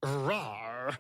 Rawr.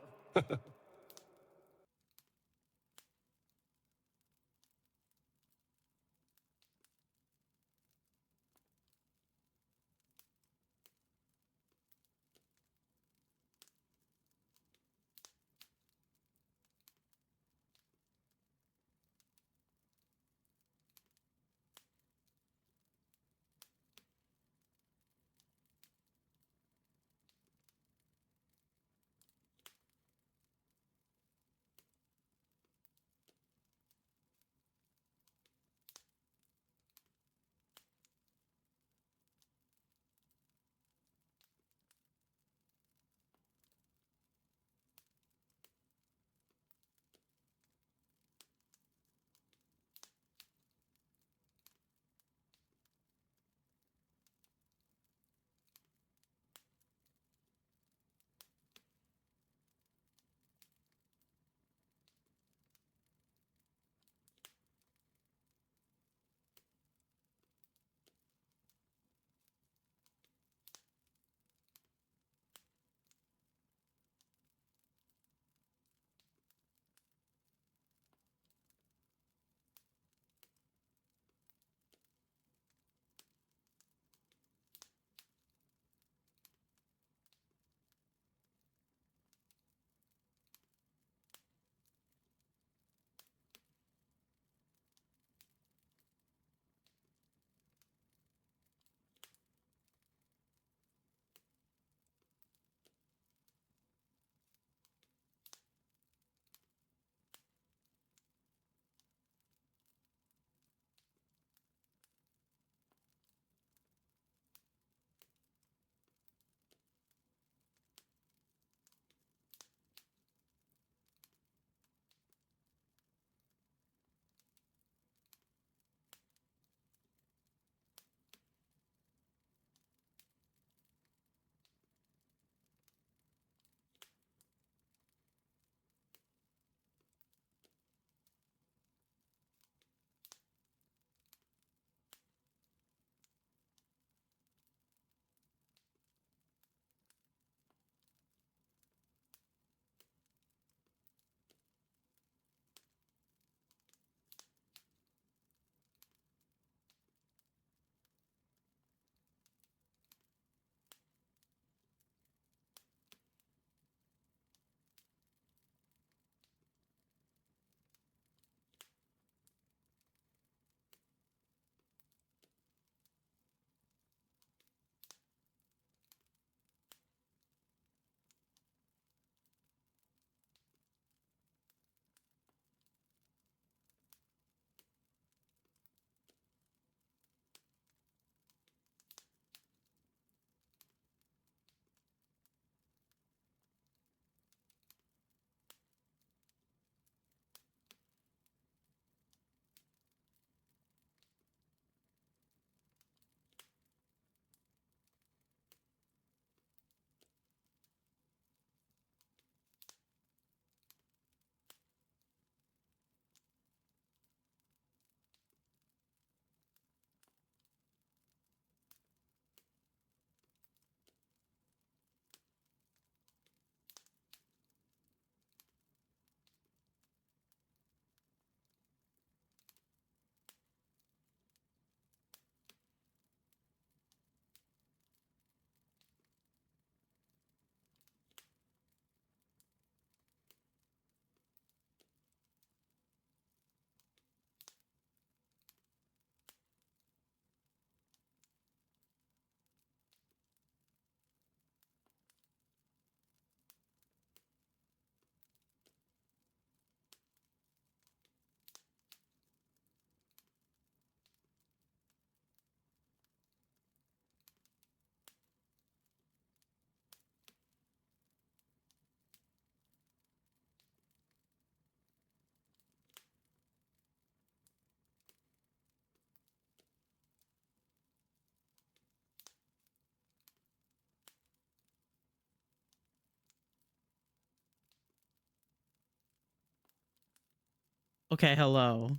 Okay, hello.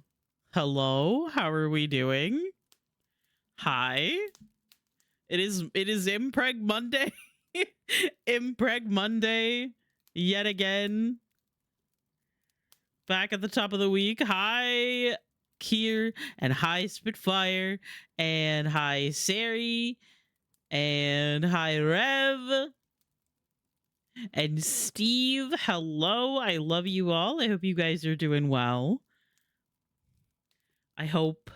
Hello, how are we doing? Hi. It is Impreg Monday. Impreg Monday yet again. Back at the top of the week. Hi, Kier, and hi, Spitfire, and hi, Sari, and hi, Rev, and Steve. Hello. I love you all. I hope you guys are doing well. I hope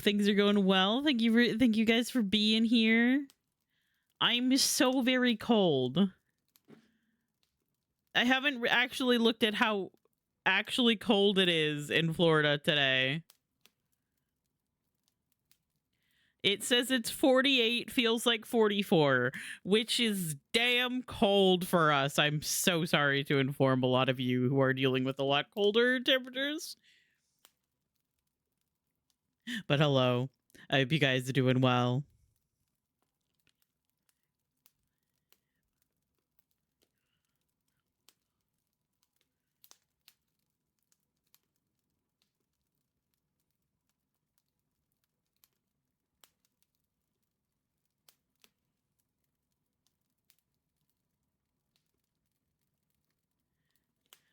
things are going well. Thank you guys for being here. I'm so very cold. I haven't actually looked at how actually cold it is in Florida today. It says it's 48, feels like 44, which is damn cold for us. I'm so sorry to inform a lot of you who are dealing with a lot colder temperatures. But hello. I hope you guys are doing well.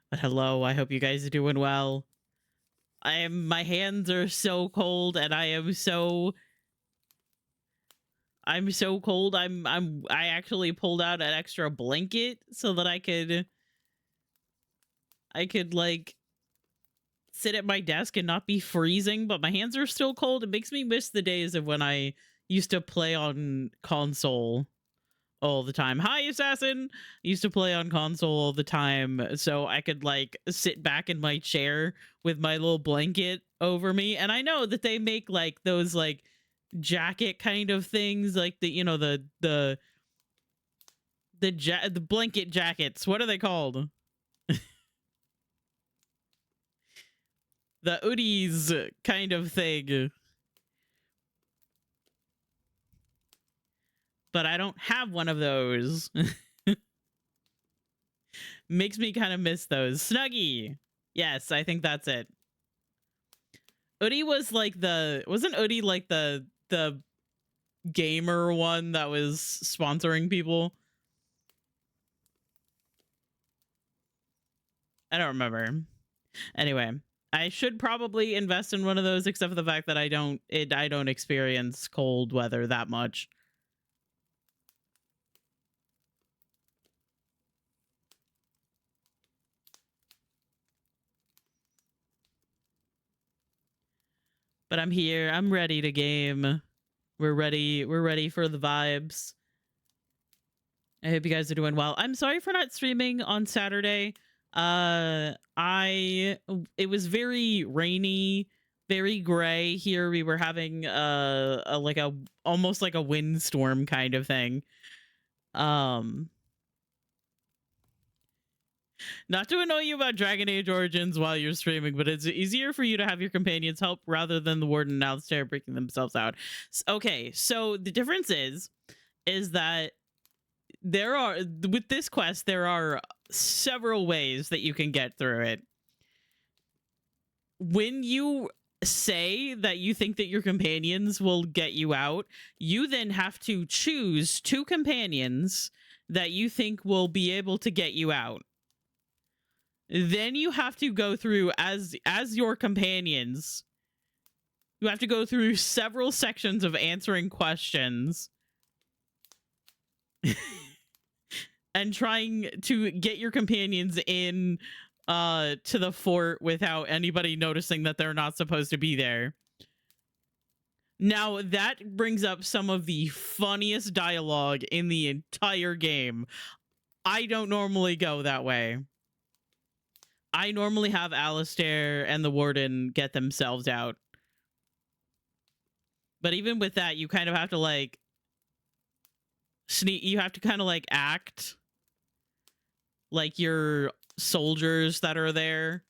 But hello, I hope you guys are doing well. My hands are so cold and I'm so cold. I actually pulled out an extra blanket so that I could like sit at my desk and not be freezing, but my hands are still cold. It makes me miss the days of when I used to play on console all the time. Hi, Assassin! I used to play on console all the time, so I could like sit back in my chair with my little blanket over me. And I know that they make like those like jacket kind of things, like the, you know, the blanket jackets. What are they called? The hoodies kind of thing. But I don't have one of those. Makes me kind of miss those. Snuggie. Yes, I think that's it. Hoodie was like wasn't Hoodie like the gamer one that was sponsoring people? I don't remember. Anyway, I should probably invest in one of those, except for the fact that I don't experience cold weather that much. But I'm here. I'm ready to game. We're ready. We're ready for the vibes. I hope you guys are doing well. I'm sorry for not streaming on Saturday. It was very rainy, very gray here. We were having almost like a windstorm kind of thing. Not to annoy you about Dragon Age Origins while you're streaming, but it's easier for you to have your companions help rather than the warden and Alistair breaking themselves out. Okay, so the difference is that with this quest, there are several ways that you can get through it. When you say that you think that your companions will get you out, you then have to choose 2 companions that you think will be able to get you out. Then you have to go through as your companions. You have to go through several sections of answering questions and trying to get your companions in to the fort without anybody noticing that they're not supposed to be there. Now, that brings up some of the funniest dialogue in the entire game. I don't normally go that way. I normally have Alistair and the warden get themselves out. But even with that, you kind of have to like you have to kind of like act like you're soldiers that are there.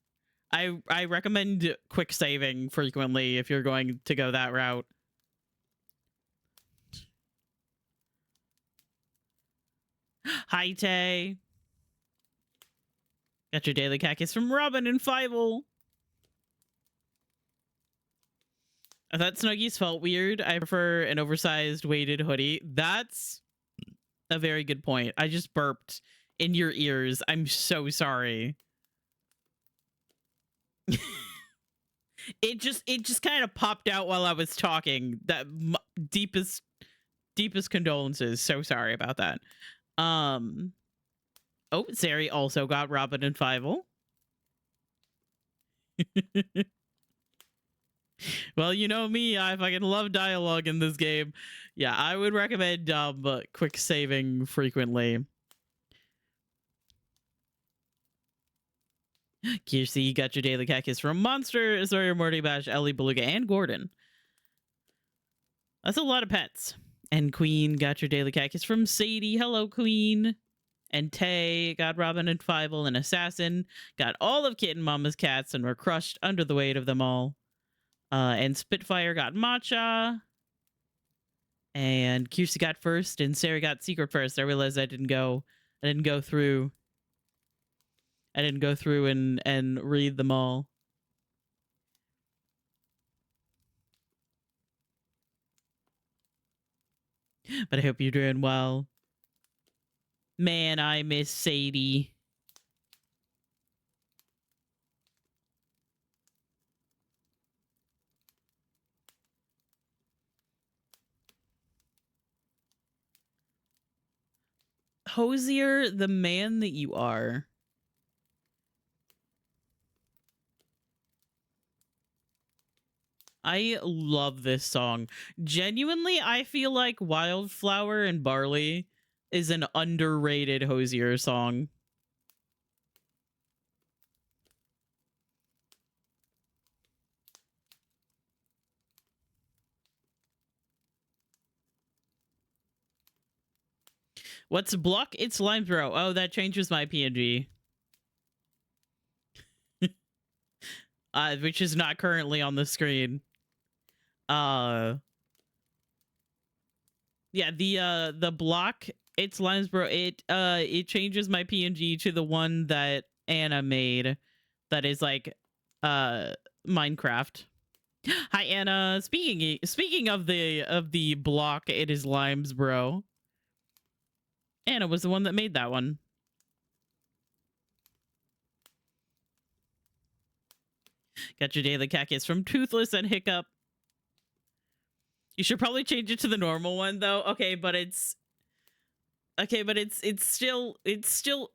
I recommend quick saving frequently if you're going to go that route. Hi, Tay. Got your daily cactus from Robin and Fievel. I thought Snuggies felt weird. I prefer an oversized weighted hoodie. That's a very good point. I just burped in your ears. I'm so sorry. it just kind of popped out while I was talking. That deepest condolences. So sorry about that. Oh, Sari also got Robin and Fievel. Well, you know me, I fucking love dialogue in this game. Yeah, I would recommend quick saving frequently. Kiersey, you got your daily cactus from Monster, Sawyer, Morty, Bash, Ellie, Beluga, and Gordon. That's a lot of pets. And Queen got your daily cactus from Sadie. Hello, Queen. And Tay got Robin and Fievel and Assassin. Got all of Kitten Mama's cats and were crushed under the weight of them all. And Spitfire got Matcha. And Kiersey got first, and Sarah got secret first. I realized I didn't go through and read them all. But I hope you're doing well. Man, I miss Sadie. Hosier, the man that you are. I love this song. Genuinely, I feel like Wildflower and Barley is an underrated Hosier song. What's block? It's Limebro. Oh, that changes my PNG. Which is not currently on the screen. Yeah, the block, it's Limesboro. It changes my PNG to the one that Anna made that is like Minecraft. Hi Anna. Speaking of the block, it is Limesboro. Anna was the one that made that one. Got your daily cactus from Toothless and Hiccup. You should probably change it to the normal one though. Okay, but it's still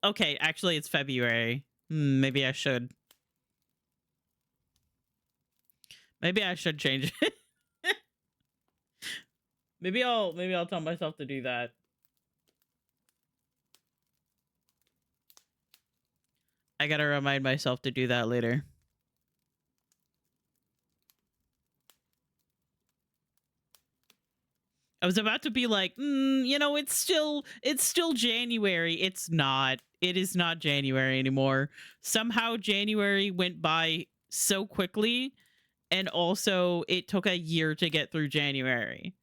okay. Actually, it's February. Maybe I should. Maybe I should change it. maybe I'll tell myself to do that. I gotta remind myself to do that later. I was about to be like, you know, it's still January. It's not. It is not January anymore. Somehow January went by so quickly, and also it took a year to get through January.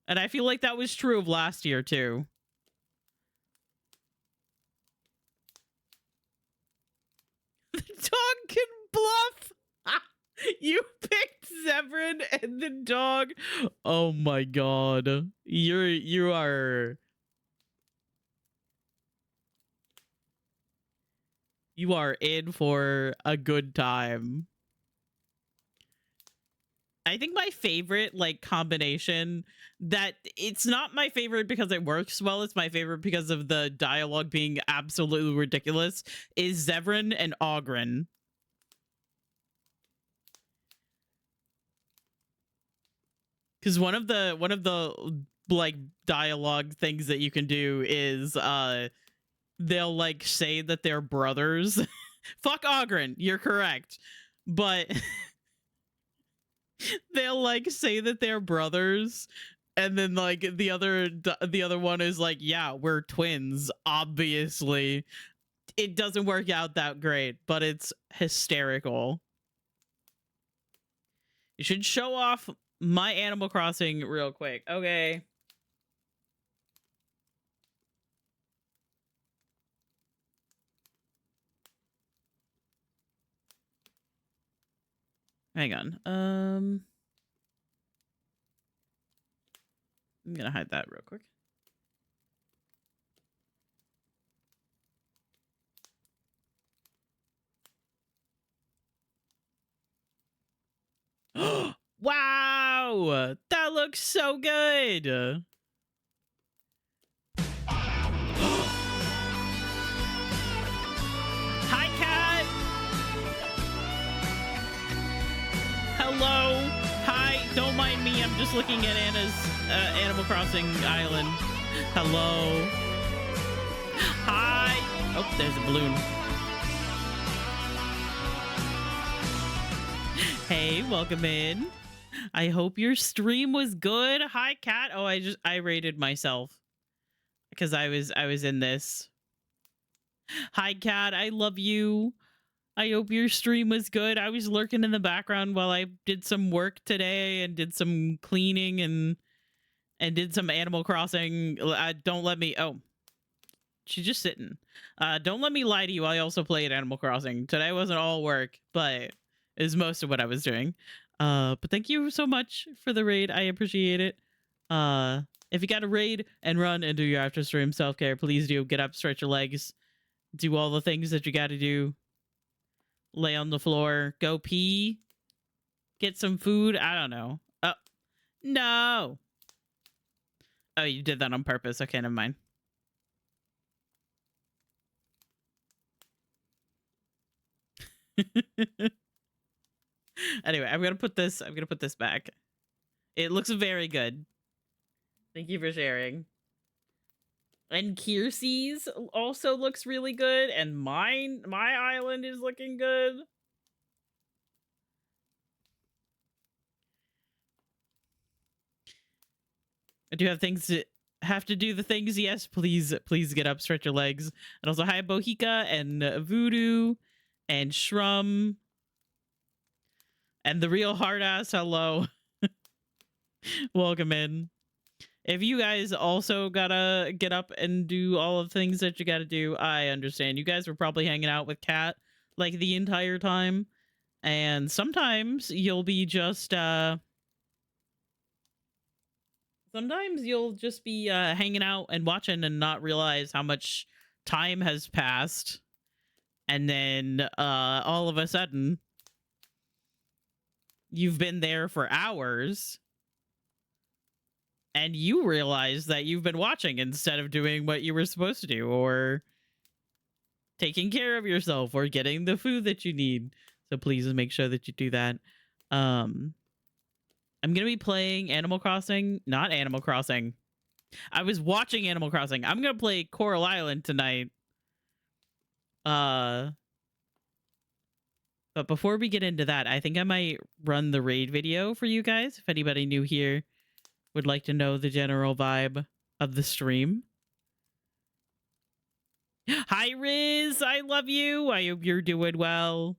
And I feel like that was true of last year too. The dog can bluff. You picked Zevran and the dog. Oh my god. You are in for a good time. I think my favorite like combination, that it's not my favorite because it works well, it's my favorite because of the dialogue being absolutely ridiculous, is Zevran and Ogren. Because one of the like dialogue things that you can do is they'll like say that they're brothers. Fuck Ogren, you're correct. But they'll like say that they're brothers, and then like the other one is like, yeah, we're twins, obviously. It doesn't work out that great, but it's hysterical. You should show off my Animal Crossing real quick. Okay. Hang on. I'm gonna hide that real quick. Wow! That looks so good! Hi, cat! Hello! Hi, don't mind me, I'm just looking at Anna's Animal Crossing island. Hello! Hi! Oh, there's a balloon. Hey, welcome in. I hope your stream was good. Hi, cat. Oh, I rated myself because I was in this. Hi, cat. I love you. I hope your stream was good. I was lurking in the background while I did some work today and did some cleaning and did some Animal Crossing. Don't let me. Oh, she's just sitting. Don't let me lie to you. I also played Animal Crossing today. Wasn't all work, but is most of what I was doing. But thank you so much for the raid. I appreciate it. If you got to raid and run and do your after stream self-care, please do. Get up, stretch your legs, do all the things that you got to do. Lay on the floor, go pee, get some food. I don't know. Oh, no. Oh, you did that on purpose. Okay, never mind. Anyway, I'm gonna put this back. It looks very good. Thank you for sharing. And Kiersey's also looks really good, and my island is looking good. I do have things to do the things. Yes, please get up, stretch your legs. And also hi Bohika and Voodoo and Shrum and the real hard ass. Hello. Welcome in. If you guys also gotta get up and do all of the things that you gotta do, I understand. You guys were probably hanging out with Kat like the entire time. And sometimes you'll be just sometimes you'll just be hanging out and watching and not realize how much time has passed. And then all of a sudden you've been there for hours and you realize that you've been watching instead of doing what you were supposed to do, or taking care of yourself, or getting the food that you need. So please make sure that you do that. I'm gonna be playing Animal Crossing, not Animal Crossing. I was watching Animal Crossing. I'm gonna play Coral Island tonight. But before we get into that, I think I might run the raid video for you guys. If anybody new here would like to know the general vibe of the stream. Hi, Riz. I love you. I hope you're doing well.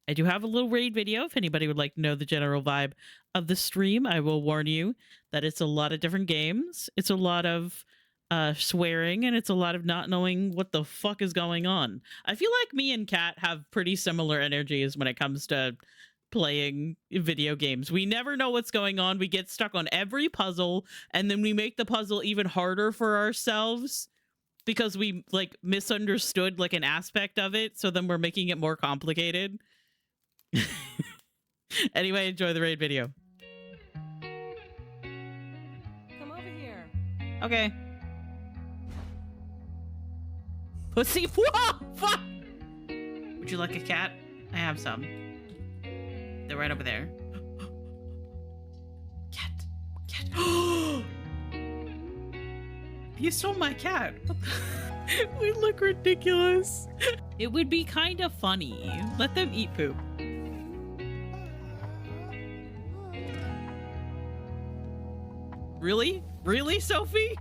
I do have a little raid video. If anybody would like to know the general vibe of the stream, I will warn you that it's a lot of different games. It's a lot of swearing, and it's a lot of not knowing what the fuck is going on. I feel like me and Kat have pretty similar energies when it comes to playing video games. We never know what's going on. We get stuck on every puzzle, and then we make the puzzle even harder for ourselves because we like misunderstood like an aspect of it, so then we're making it more complicated. Anyway, enjoy the raid video. Come over here. Okay. Pussy. Whoa! Fuck! Would you like a cat? I have some. They're right over there. Cat. Cat. You stole my cat. We look ridiculous. It would be kind of funny. Let them eat poop. Really? Really, Sophie?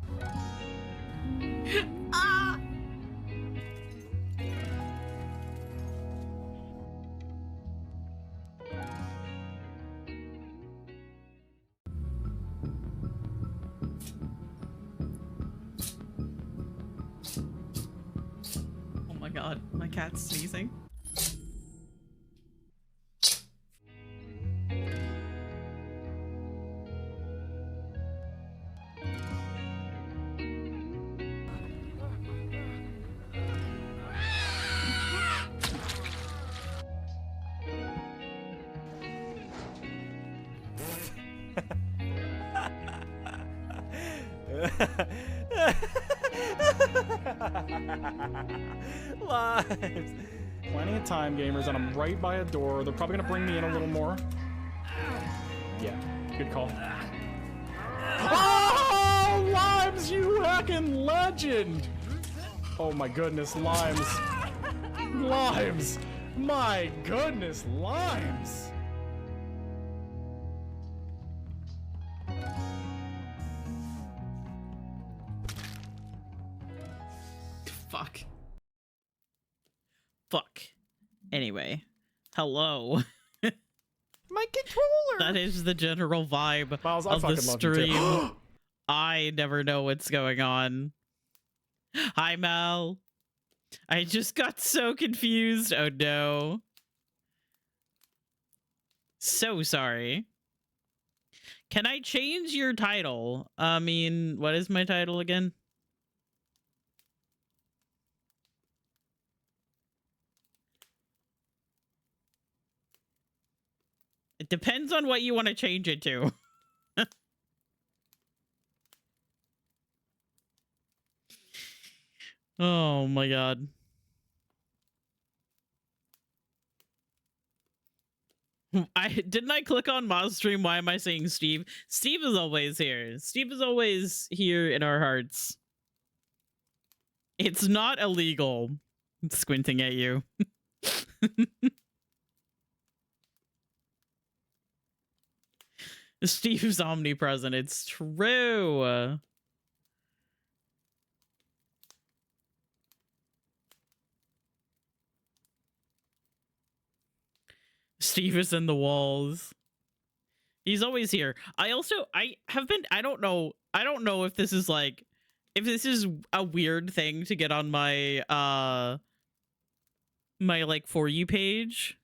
Ah! Oh my god, my cat's sneezing. Lives. Plenty of time, gamers, and I'm right by a door. They're probably gonna bring me in a little more. Yeah, good call. Oh, Limes, you heckin' legend! Oh my goodness, Limes. Limes! My goodness, Limes! Fuck. Fuck. Anyway. Hello. My controller! That is the general vibe Miles, I of the fucking love you stream. too. I never know what's going on. Hi, Mel. I just got so confused. Oh, no. So sorry. Can I change your title? I mean, what is my title again? It depends on what you want to change it to. Oh my god. Didn't I click on Moz stream? Why am I saying Steve? Steve is always here. Steve is always here in our hearts. It's not illegal. I'm squinting at you. Steve's omnipresent. It's true. Steve is in the walls. He's always here. I don't know if this is like, if this is a weird thing to get on my my like For You page,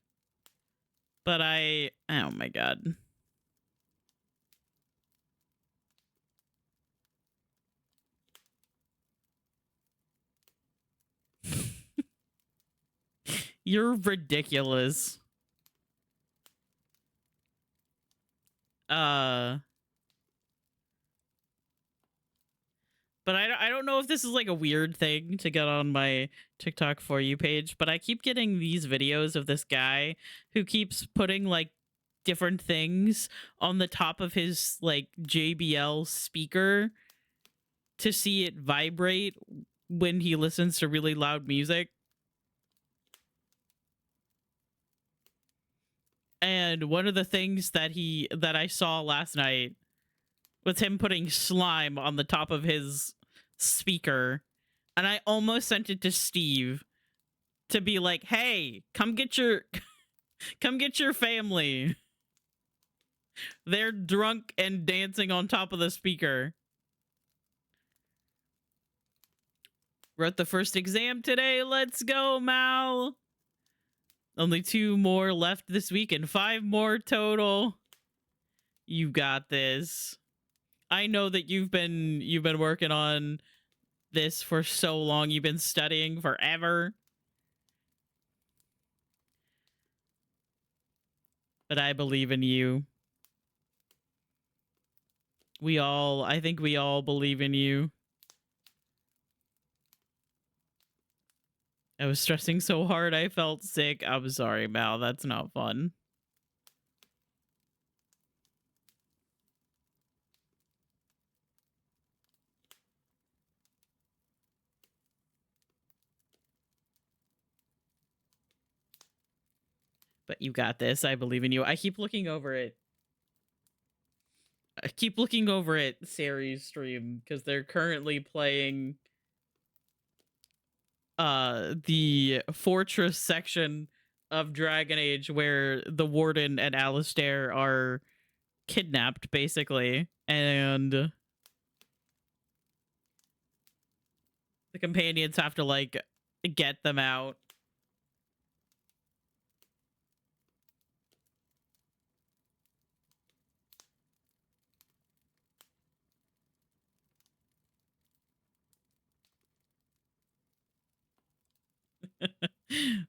but oh my god. You're ridiculous. But I don't know if this is like a weird thing to get on my TikTok For You page, but I keep getting these videos of this guy who keeps putting like different things on the top of his like JBL speaker to see it vibrate when he listens to really loud music. And one of the things that I saw last night was him putting slime on the top of his speaker, and I almost sent it to Steve to be like, "Hey, come get your family. They're drunk and dancing on top of the speaker." Wrote the first exam today. Let's go, Mal. Only 2 more left this week and 5 more total. You got this. I know that you've been working on this for so long. You've been studying forever. But I believe in you. I think we all believe in you. I was stressing so hard I felt sick. I'm sorry, Mal. That's not fun. But you got this. I believe in you. I keep looking over it. Sari's stream because they're currently playing the fortress section of Dragon Age where the warden and Alistair are kidnapped basically, and the companions have to like get them out.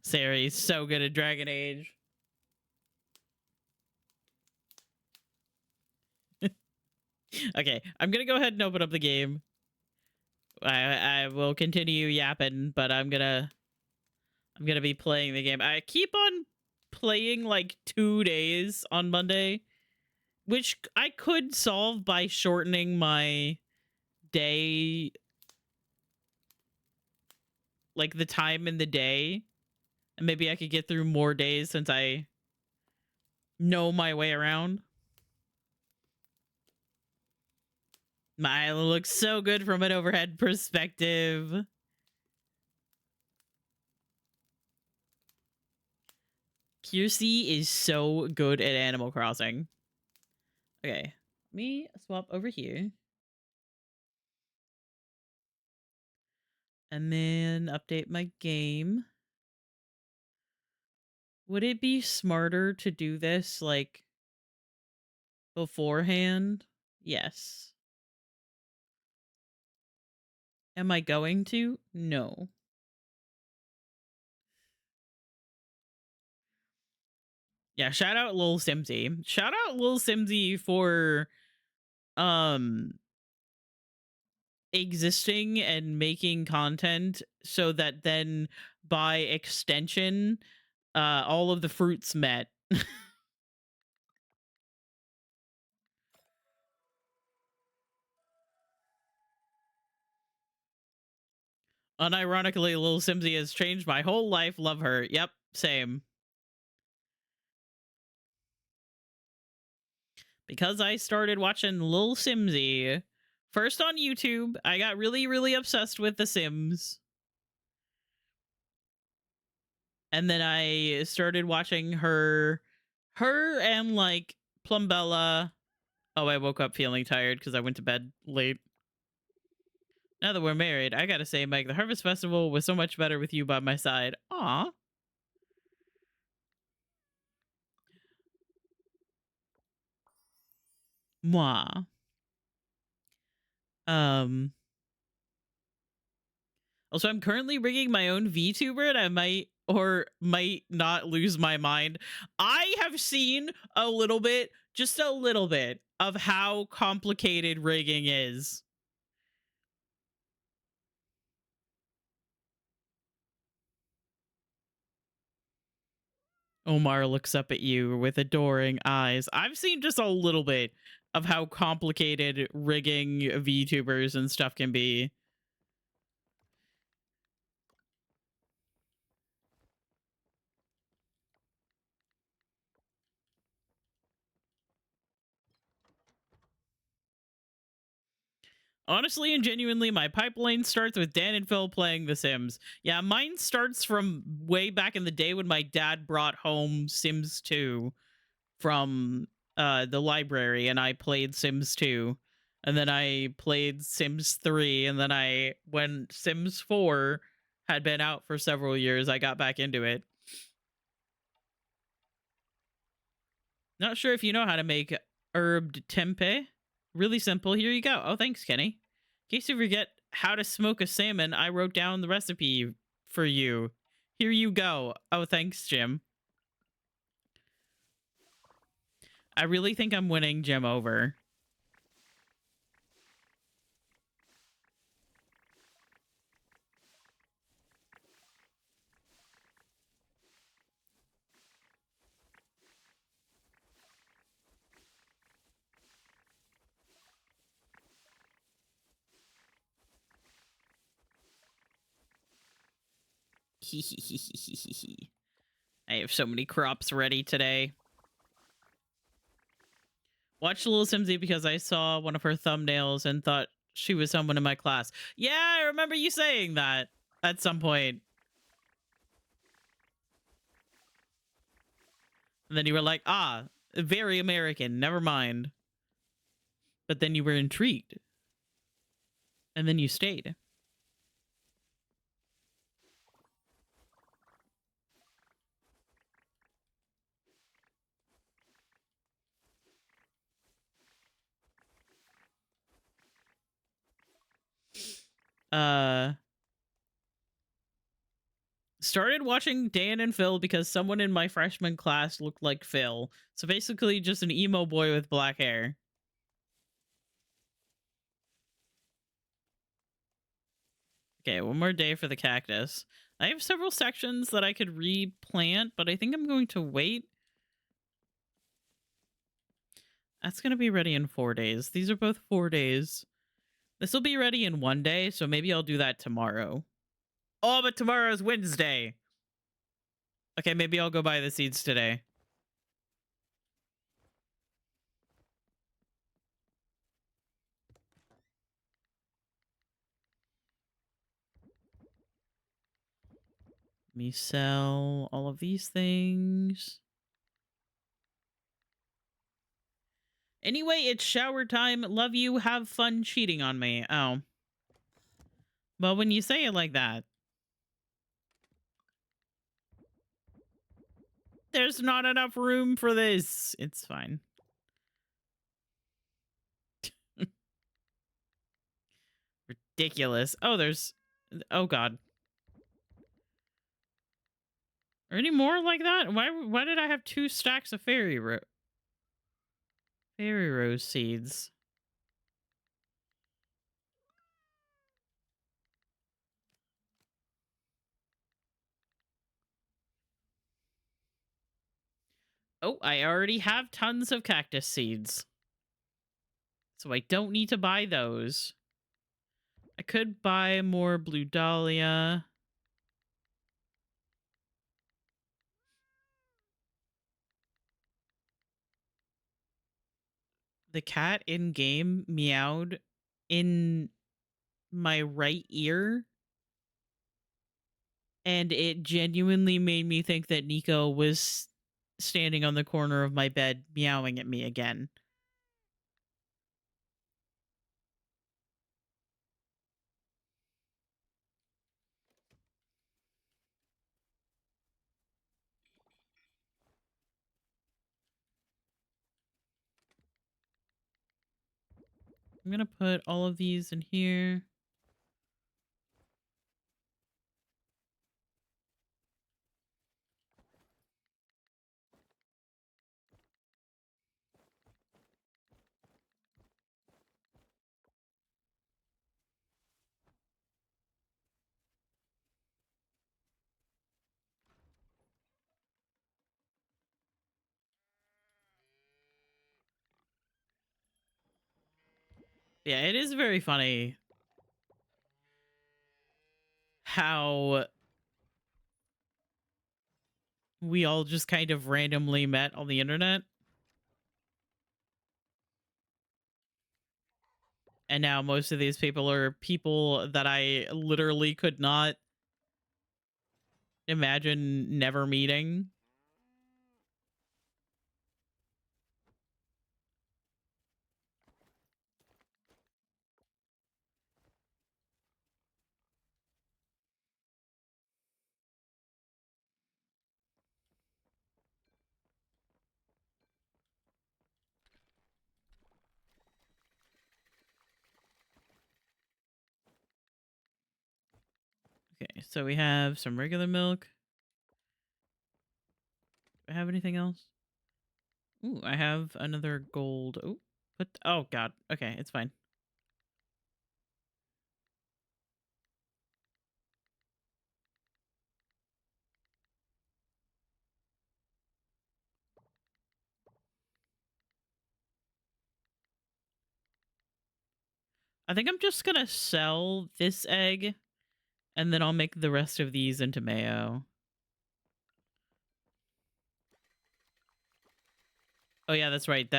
Sari's so good at Dragon Age. Okay, I'm gonna go ahead and open up the game. I will continue yapping, but I'm gonna be playing the game. I keep on playing like 2 days on Monday, which I could solve by shortening my day, like the time in the day, and maybe I could get through more days since I know my way around. My island looks so good from an overhead perspective. Kiersey is so good at Animal Crossing. Okay, let me swap over here. And then update my game. Would it be smarter to do this, like, beforehand? Yes. Am I going to? No. Yeah, shout out Lil Simsy. Shout out Lil Simsy for existing and making content so that then by extension all of the fruits met. Unironically, Lil Simsy has changed my whole life. Love her. Yep, same. Because I started watching Lil Simsy first on YouTube. I got really, really obsessed with The Sims. And then I started watching her and like Plumbella. Oh, I woke up feeling tired because I went to bed late. Now that we're married, I gotta say, Mike, the Harvest Festival was so much better with you by my side. Aw. Mwah. Also, I'm currently rigging my own VTuber, and I might not lose my mind. I have seen a little bit, just a little bit, of how complicated rigging is. Omar looks up at you with adoring eyes. I've seen just a little bit of how complicated rigging VTubers and stuff can be. Honestly and genuinely, my pipeline starts with Dan and Phil playing The Sims. Yeah, mine starts from way back in the day when my dad brought home Sims 2 from the library, and I played Sims 2. And then I played Sims 3, and then when Sims 4 had been out for several years, I got back into it. Not sure if you know how to make herbed tempeh. Really simple. Here you go. Oh, thanks, Kenny. In case you forget how to smoke a salmon, I wrote down the recipe for you. Here you go. Oh, thanks, Jim. I really think I'm winning Jim over. I have so many crops ready today. Watched Little Simsy because I saw one of her thumbnails and thought she was someone in my class. Yeah, I remember you saying that at some point. And then you were like, ah, very American, never mind. But then you were intrigued. And then you stayed. Started watching Dan and Phil because someone in my freshman class looked like Phil. So basically just an emo boy with black hair. Okay, one more day for the cactus. I have several sections that I could replant, but I think I'm going to wait. That's going to be ready in 4 days. These are both 4 days. This will be ready in 1 day, so maybe I'll do that tomorrow. Oh, but tomorrow's Wednesday. Okay, maybe I'll go buy the seeds today. Let me sell all of these things. Anyway, it's shower time. Love you. Have fun cheating on me. Oh. Well, when you say it like that. There's not enough room for this. It's fine. Ridiculous. Oh, there's... Oh, God. Are any more like that? Why did I have 2 stacks of fairy rose seeds? Oh, I already have tons of cactus seeds. So I don't need to buy those. I could buy more blue dahlia. The cat in game meowed in my right ear, and it genuinely made me think that Nico was standing on the corner of my bed meowing at me again. I'm gonna put all of these in here. Yeah, it is very funny how we all just kind of randomly met on the internet. And now most of these people are people that I literally could not imagine never meeting. Okay, so we have some regular milk. Do I have anything else? Ooh, I have another gold. Oh, oh God. Okay, it's fine. I think I'm just gonna sell this egg, and then I'll make the rest of these into mayo. Oh yeah, that's right.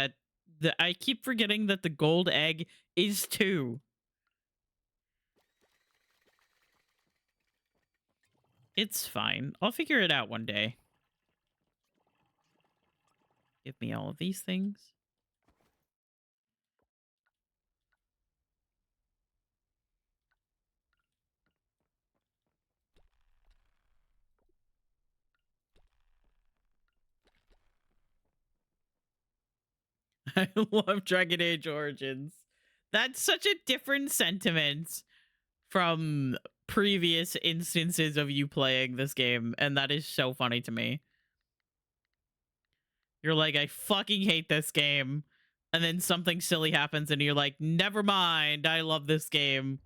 I keep forgetting that the gold egg is 2. It's fine. I'll figure it out one day. Give me all of these things. I love Dragon Age Origins. That's such a different sentiment from previous instances of you playing this game, and that is so funny to me. You're like, I fucking hate this game. And then something silly happens and you're like, never mind, I love this game.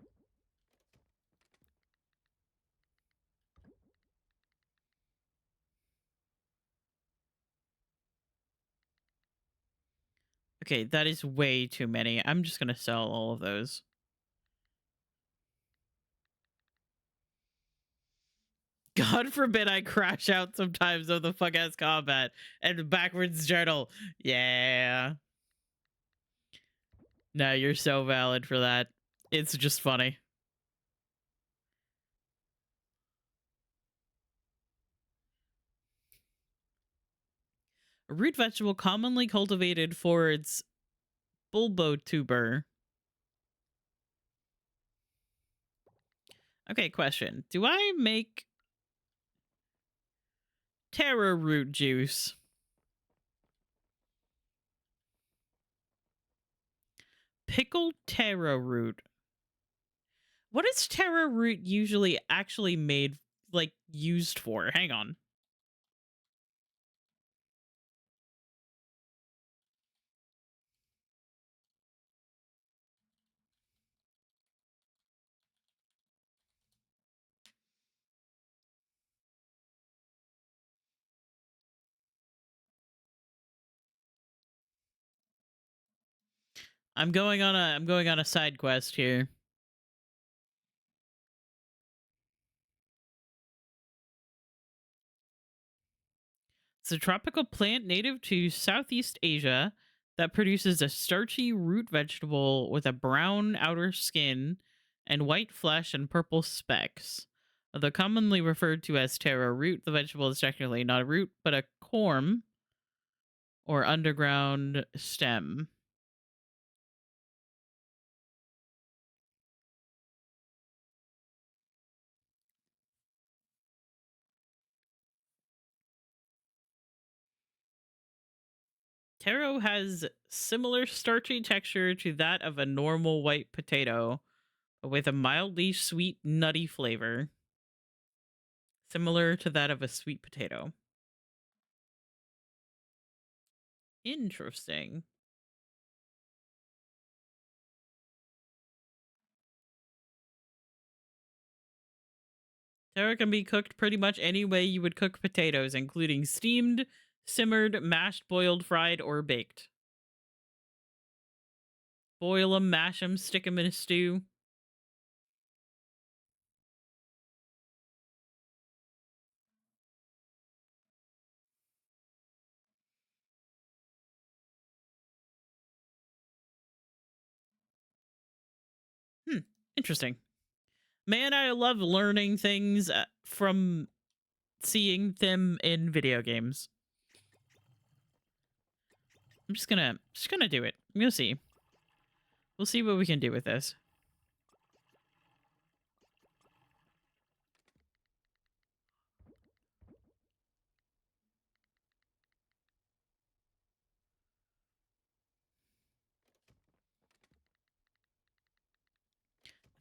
Okay, that is way too many. I'm just gonna sell all of those. God forbid I crash out sometimes of the fuck ass combat and backwards journal. Yeah. No, you're so valid for that. It's just funny. A root vegetable commonly cultivated for its bulbotuber. Okay, question. Do I make taro root juice? Pickled taro root. What is taro root usually actually made, like, used for? Hang on. I'm going on a side quest here. It's a tropical plant native to Southeast Asia that produces a starchy root vegetable with a brown outer skin and white flesh and purple specks. Although commonly referred to as taro root, the vegetable is technically not a root, but a corm or underground stem. Taro has similar starchy texture to that of a normal white potato, but with a mildly sweet, nutty flavor, similar to that of a sweet potato. Interesting. Taro can be cooked pretty much any way you would cook potatoes, including steamed, simmered, mashed, boiled, fried, or baked. Boil them, mash them, stick them in a stew. Interesting. Man, I love learning things from seeing them in video games. I'm just gonna do it. I'm gonna see. We'll see what we can do with this.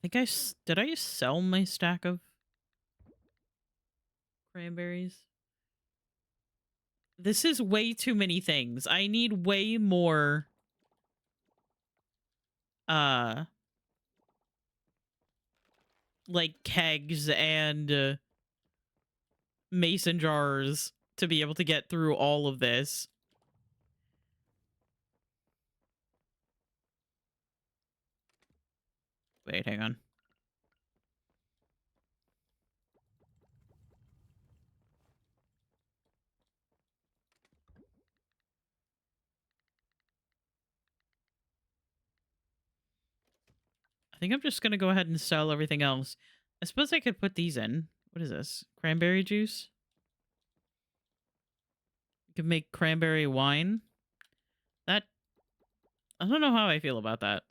I think did I sell my stack of cranberries? This is way too many things. I need way more uh like kegs and mason jars to be able to get through all of this. Wait, hang on. I think I'm just going to go ahead and sell everything else. I suppose I could put these in. What is this? Cranberry juice? You could make cranberry wine. That... I don't know how I feel about that.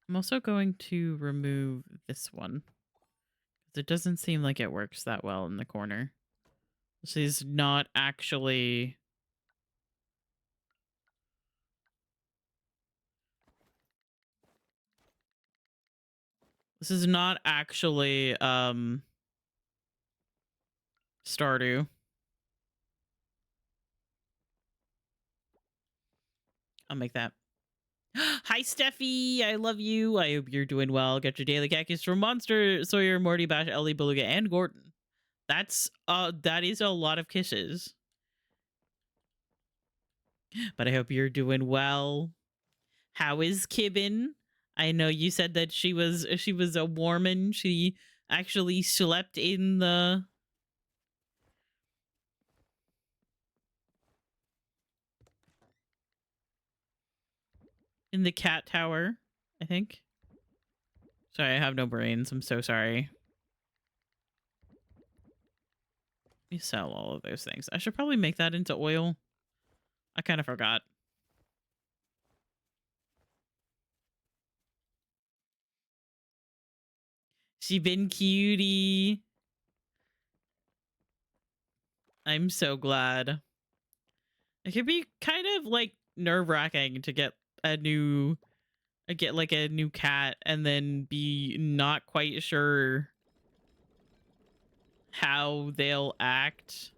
I'm also going to remove this one. It doesn't seem like it works that well in the corner. This is not actually... This is not actually, Stardew. I'll make that. Hi, Steffi. I love you. I hope you're doing well. Get your daily cactus from Monster, Sawyer, Morty, Bash, Ellie, Beluga, and Gordon. That is a lot of kisses. But I hope you're doing well. How is Kibben? I know you said that she was a Mormon. She actually slept in the cat tower, I think. Sorry, I have no brains. I'm so sorry. You sell all of those things. I should probably make that into oil. I kind of forgot. She been cutie. I'm so glad. It could be kind of like nerve-wracking to get a new cat and then be not quite sure how they'll act.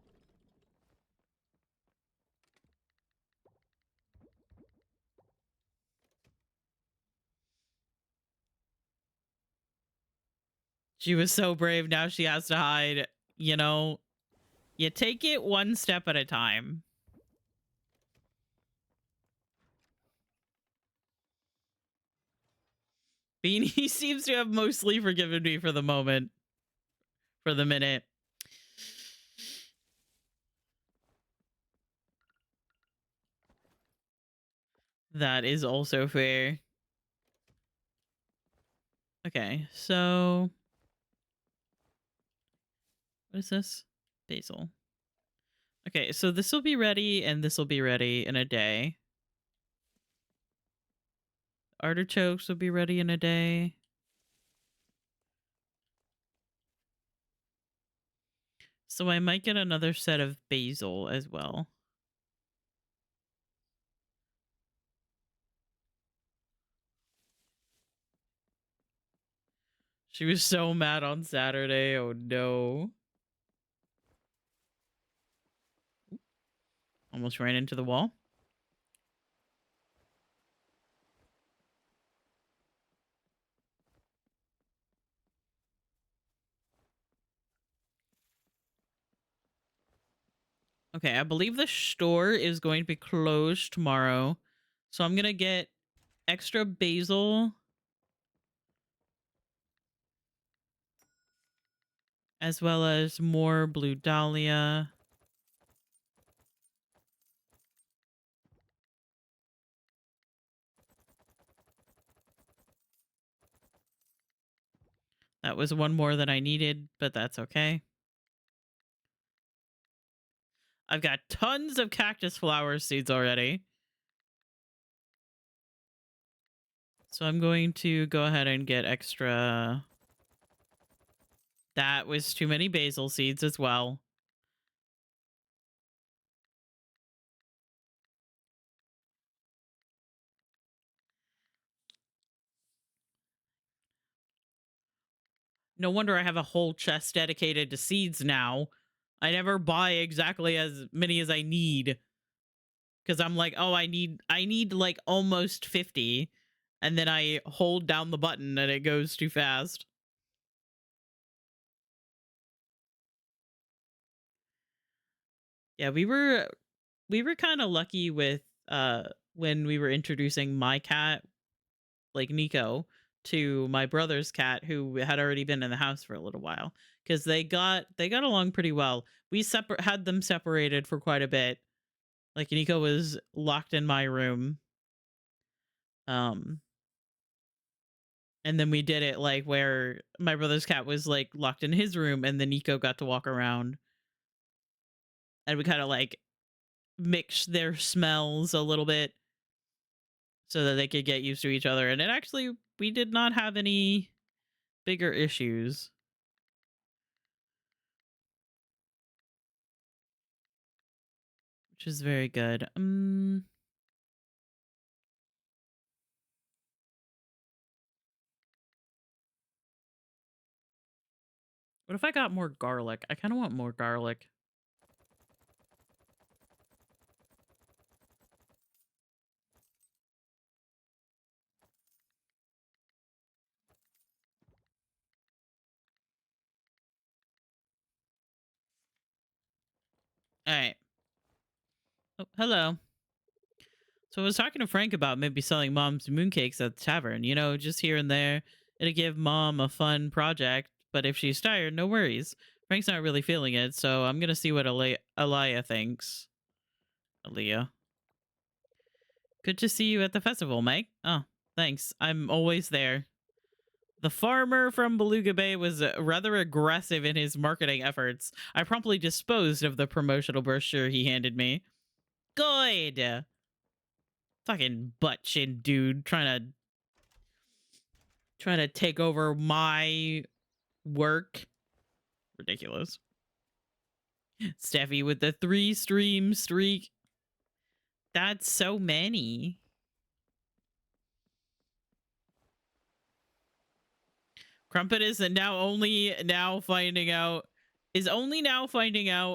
She was so brave, now she has to hide. You know, you take it one step at a time. Beanie seems to have mostly forgiven me for the moment. For the minute. That is also fair. Okay, so what is this? Basil. Okay, so this will be ready and this will be ready in a day. Artichokes will be ready in a day. So I might get another set of basil as well. She was so mad on Saturday. Oh no. Almost ran into the wall. Okay, I believe the store is going to be closed tomorrow. So I'm going to get extra basil. As well as more blue dahlia. That was one more than I needed, but that's okay. I've got tons of cactus flower seeds already. So I'm going to go ahead and get extra. That was too many basil seeds as well. No wonder I have a whole chest dedicated to seeds now. I never buy exactly as many as I need. Because I'm like, oh, I need like almost 50. And then I hold down the button and it goes too fast. Yeah, we were kind of lucky with when we were introducing my cat, like Nico, to my brother's cat who had already been in the house for a little while, because they got along pretty well. We had them separated for quite a bit. Like Nico was locked in my room. And then we did it like where my brother's cat was like locked in his room and then Nico got to walk around. And we kind of like mixed their smells a little bit so that they could get used to each other. And it actually, we did not have any bigger issues. Which is very good. What if I got more garlic? I kind of want more garlic. All right. Oh, hello. So I was talking to Frank about maybe selling mom's mooncakes at the tavern, you know, just here and there. It'd give mom a fun project, but if she's tired, no worries. Frank's not really feeling it, so I'm gonna see what Aliyah thinks. Aliyah. Good to see you at the festival, Mike. Oh, thanks. I'm always there. The farmer from Beluga Bay was rather aggressive in his marketing efforts. I promptly disposed of the promotional brochure he handed me. Good. Fucking butt chin dude trying to take over my work. Ridiculous. Steffi with the 3-stream streak. That's so many. Crumpet is only now finding out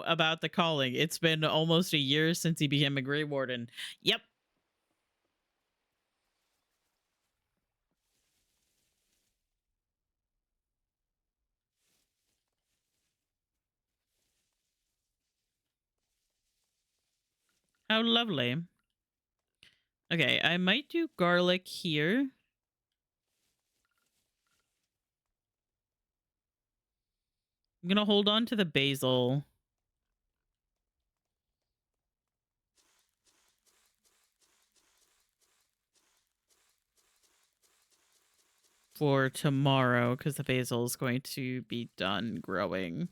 about the calling. It's been almost a year since he became a Grey Warden. Yep. How lovely. Okay, I might do garlic here. I'm gonna hold on to the basil. For tomorrow, because the basil is going to be done growing.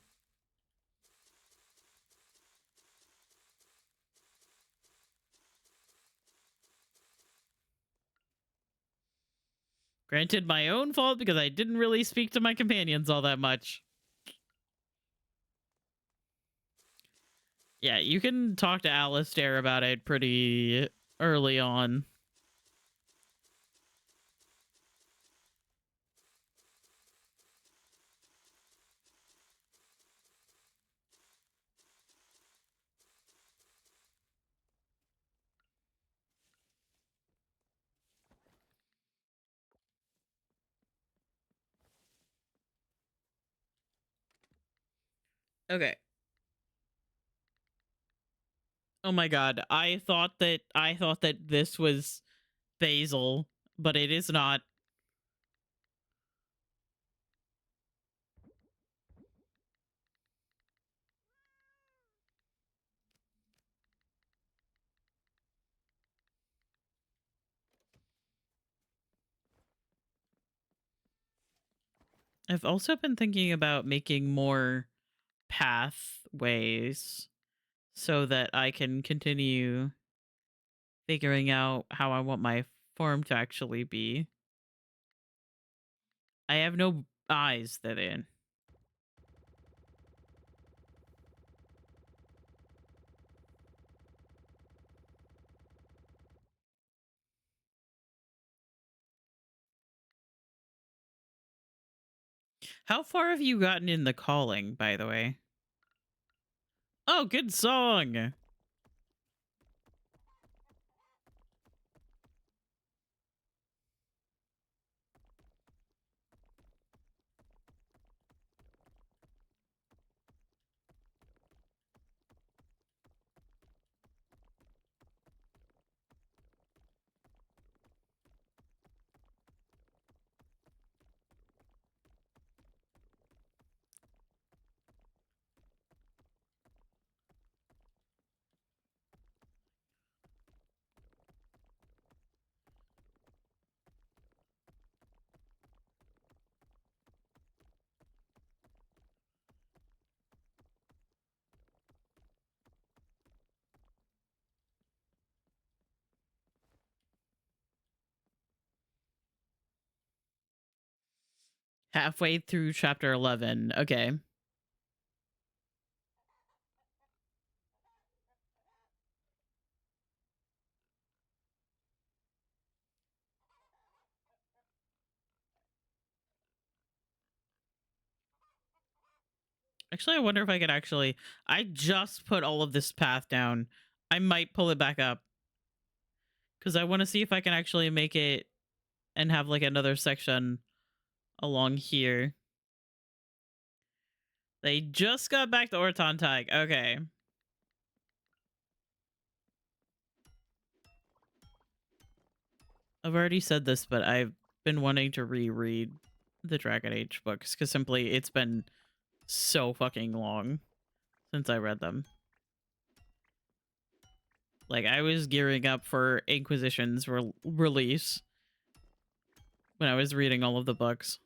Granted, my own fault because I didn't really speak to my companions all that much. Yeah, you can talk to Alistair about it pretty early on. Okay. Oh my god, I thought that this was basil, but it is not. I've also been thinking about making more pathways so that I can continue figuring out how I want my farm to actually be. I have no eyes that in. How far have you gotten in the calling, by the way? Oh, good song. Halfway through chapter 11. Okay. Actually, I wonder if I could actually... I just put all of this path down. I might pull it back up. Because I want to see if I can actually make it and have like another section along here. They just got back to Ortonteig. Okay. I've already said this, but I've been wanting to reread the Dragon Age books because simply it's been so fucking long since I read them. Like, I was gearing up for Inquisition's release when I was reading all of the books.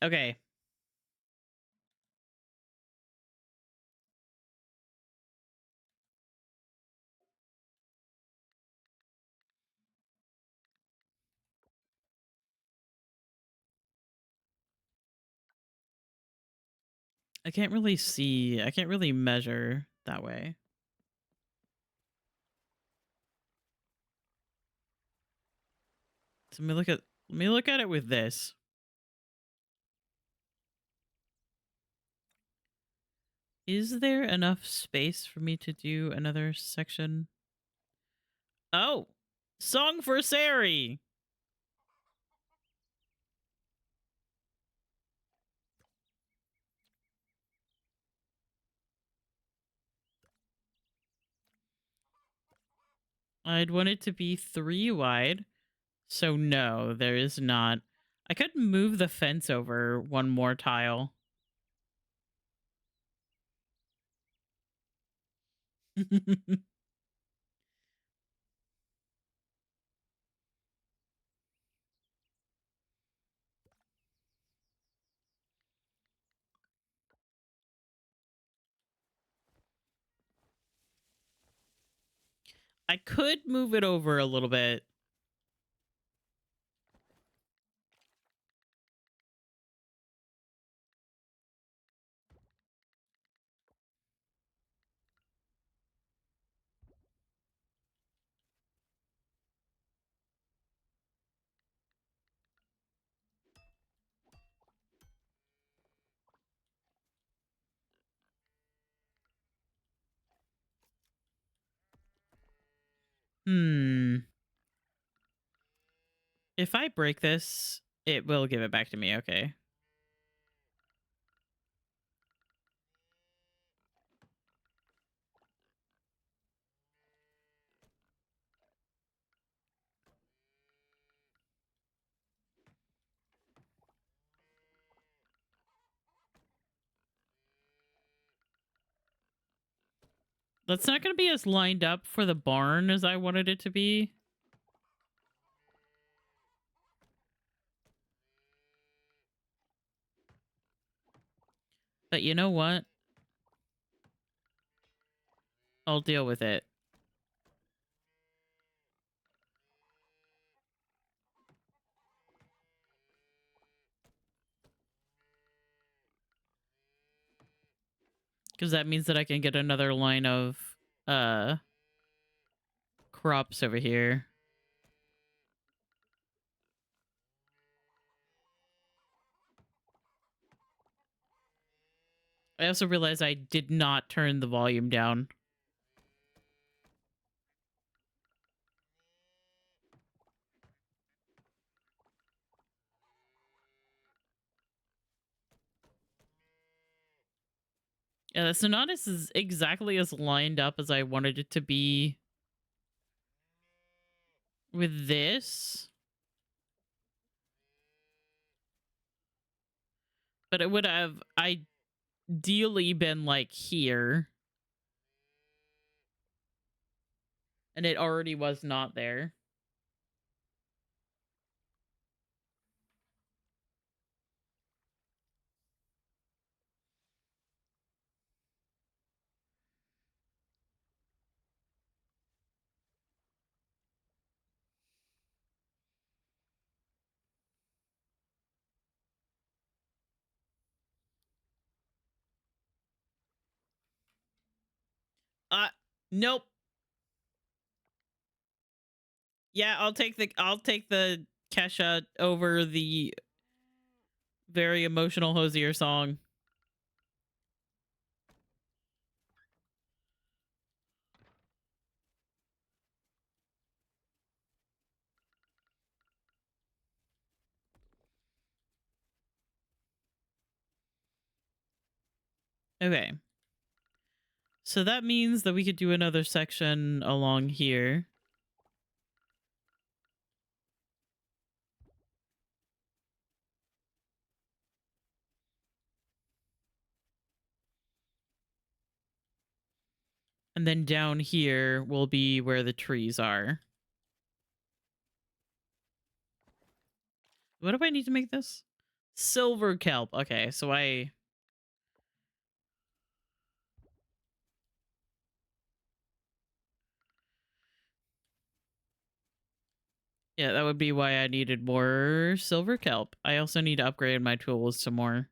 Okay. I can't really see. I can't really measure that way. So let me look at it with this. Is there enough space for me to do another section? Oh, Song for Sari. I'd want it to be 3 wide. So no, there is not. I could move the fence over one more tile. I could move it over a little bit. If I break this, it will give it back to me. Okay. That's not going to be as lined up for the barn as I wanted it to be. But you know what? I'll deal with it. Because that means that I can get another line of crops over here. I also realized I did not turn the volume down. Yeah, the Sonatus is exactly as lined up as I wanted it to be with this. But it would have ideally been like here. And it already was not there. Nope. Yeah, I'll take the Kesha over the very emotional Hosier song. Okay. So that means that we could do another section along here. And then down here will be where the trees are. What do I need to make this? Silver kelp. Okay, so yeah, that would be why I needed more silver kelp. I also need to upgrade my tools some more.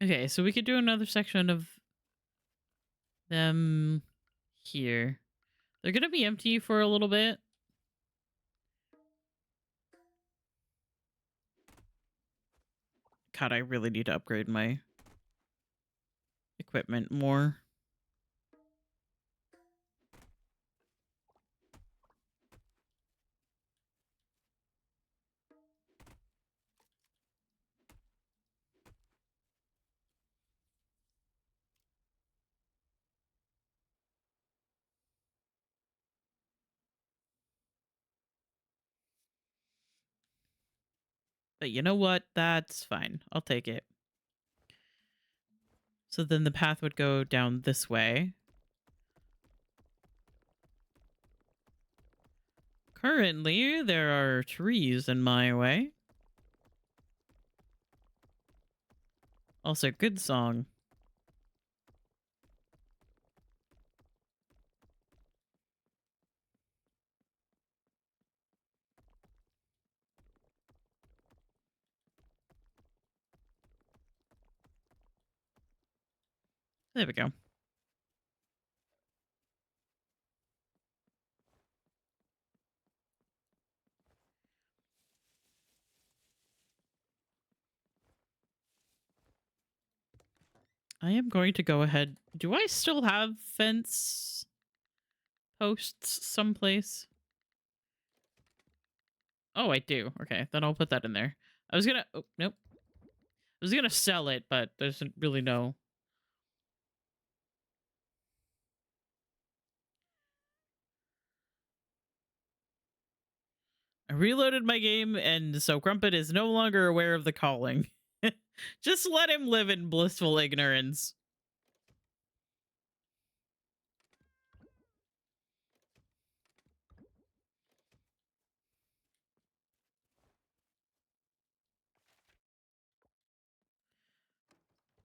Okay, so we could do another section of them here. They're going to be empty for a little bit. God, I really need to upgrade my equipment more. But you know what? That's fine. I'll take it. So then the path would go down this way. Currently, there are trees in my way. Also, good song. There we go. I am going to go ahead. Do I still have fence posts someplace? Oh, I do. Okay, then I'll put that in there. I was gonna... Oh, nope. I was gonna sell it, but there's really no... I reloaded my game, and so Crumpet is no longer aware of the calling. Just let him live in blissful ignorance.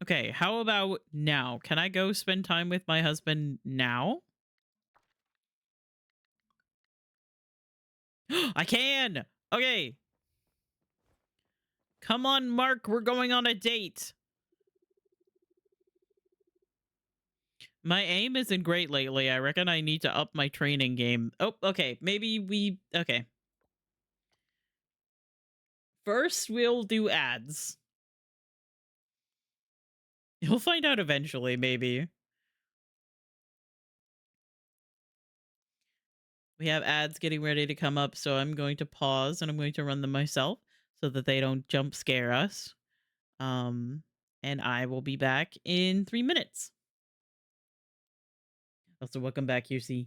Okay, how about now? Can I go spend time with my husband now? I can! Okay. Come on, Mark, we're going on a date. My aim isn't great lately. I reckon I need to up my training game. Oh, okay. Maybe we... Okay. First, we'll do ads. You'll find out eventually, maybe. We have ads getting ready to come up, so I'm going to pause and I'm going to run them myself so that they don't jump scare us. And I will be back in 3 minutes. Also, welcome back, UC.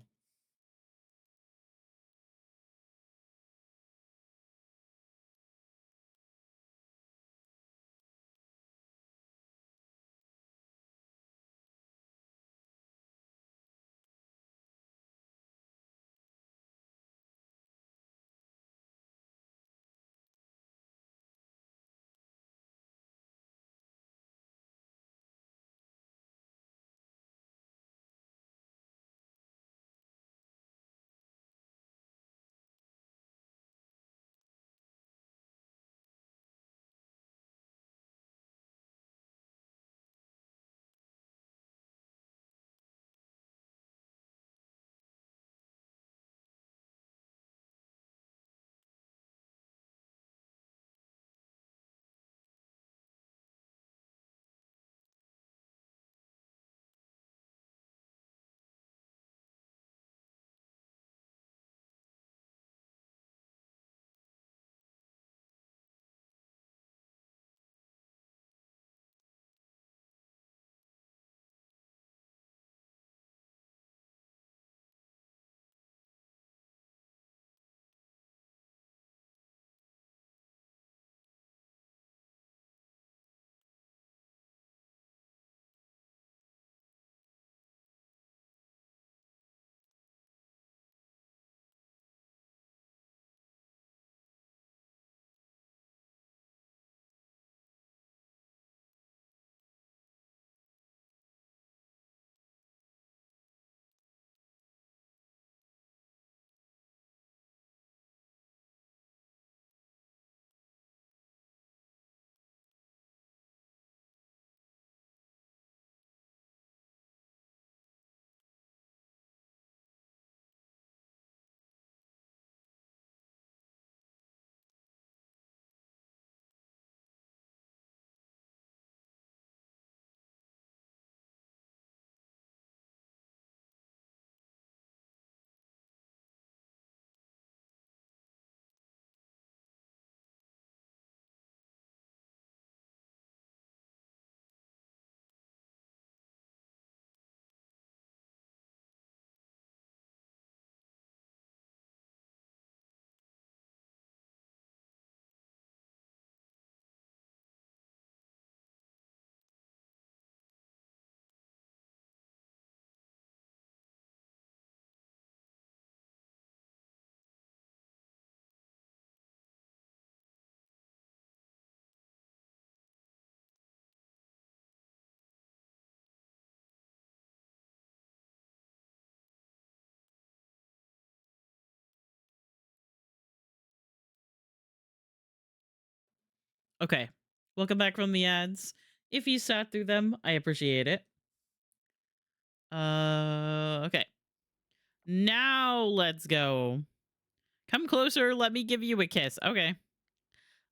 Okay. Welcome back from the ads. If you sat through them, I appreciate it. Okay. Now let's go. Come closer, let me give you a kiss. Okay.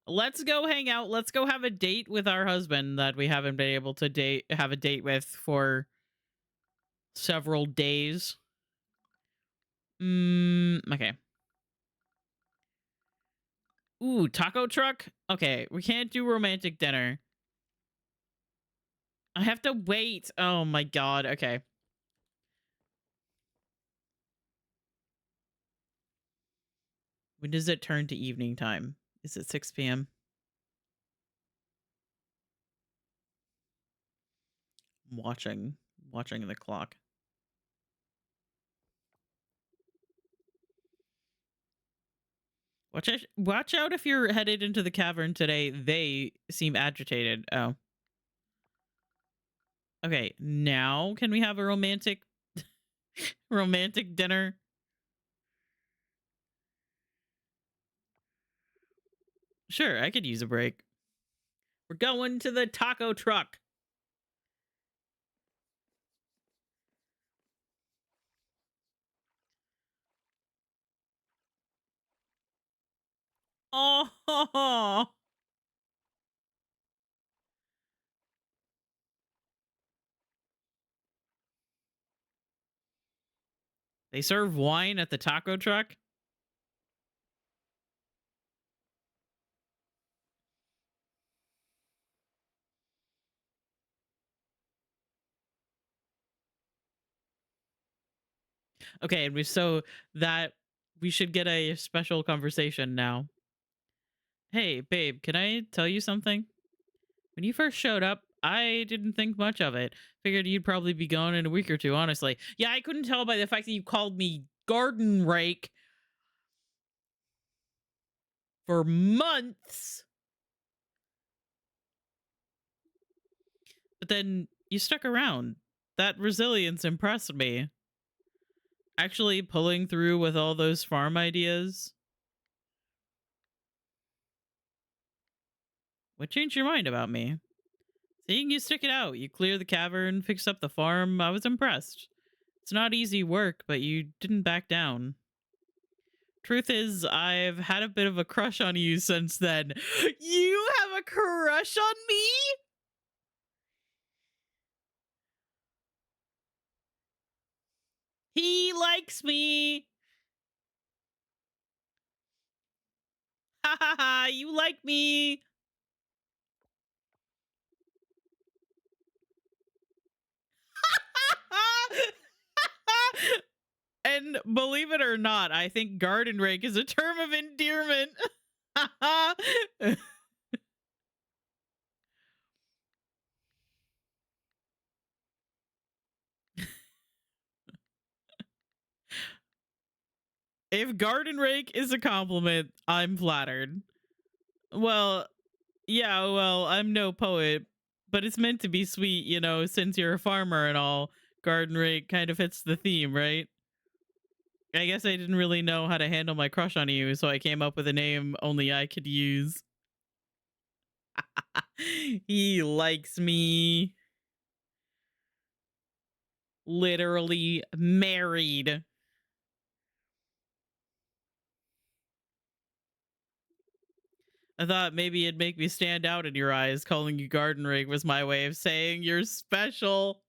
Let's go hang out. Let's go have a date with our husband that we haven't been able to have a date with for several days. Okay. Ooh, taco truck? Okay, we can't do romantic dinner. I have to wait. Oh my god. Okay. When does it turn to evening time? Is it 6 p.m.? I'm watching the clock. Watch out if you're headed into the cavern today. They seem agitated. Oh. Okay, now can we have a romantic romantic dinner? Sure, I could use a break. We're going to the taco truck. Oh, they serve wine at the taco truck? Okay, and we should get a special conversation now. Hey, babe, can I tell you something? When you first showed up, I didn't think much of it. Figured you'd probably be gone in a week or two, honestly. Yeah, I couldn't tell by the fact that you called me garden rake for months. But then you stuck around. That resilience impressed me. Actually pulling through with all those farm ideas. What changed your mind about me? Seeing you stick it out, you clear the cavern, fix up the farm, I was impressed. It's not easy work, but you didn't back down. Truth is, I've had a bit of a crush on you since then. You have a crush on me? He likes me. Ha ha ha, you like me. And believe it or not, I think garden rake is a term of endearment. If garden rake is a compliment, I'm flattered. Well, yeah, well, I'm no poet, but it's meant to be sweet, you know, since you're a farmer and all. Garden rake kind of fits the theme, right? I guess I didn't really know how to handle my crush on you, so I came up with a name only I could use. He likes me. Literally married. I thought maybe it'd make me stand out in your eyes. Calling you garden rake was my way of saying you're special.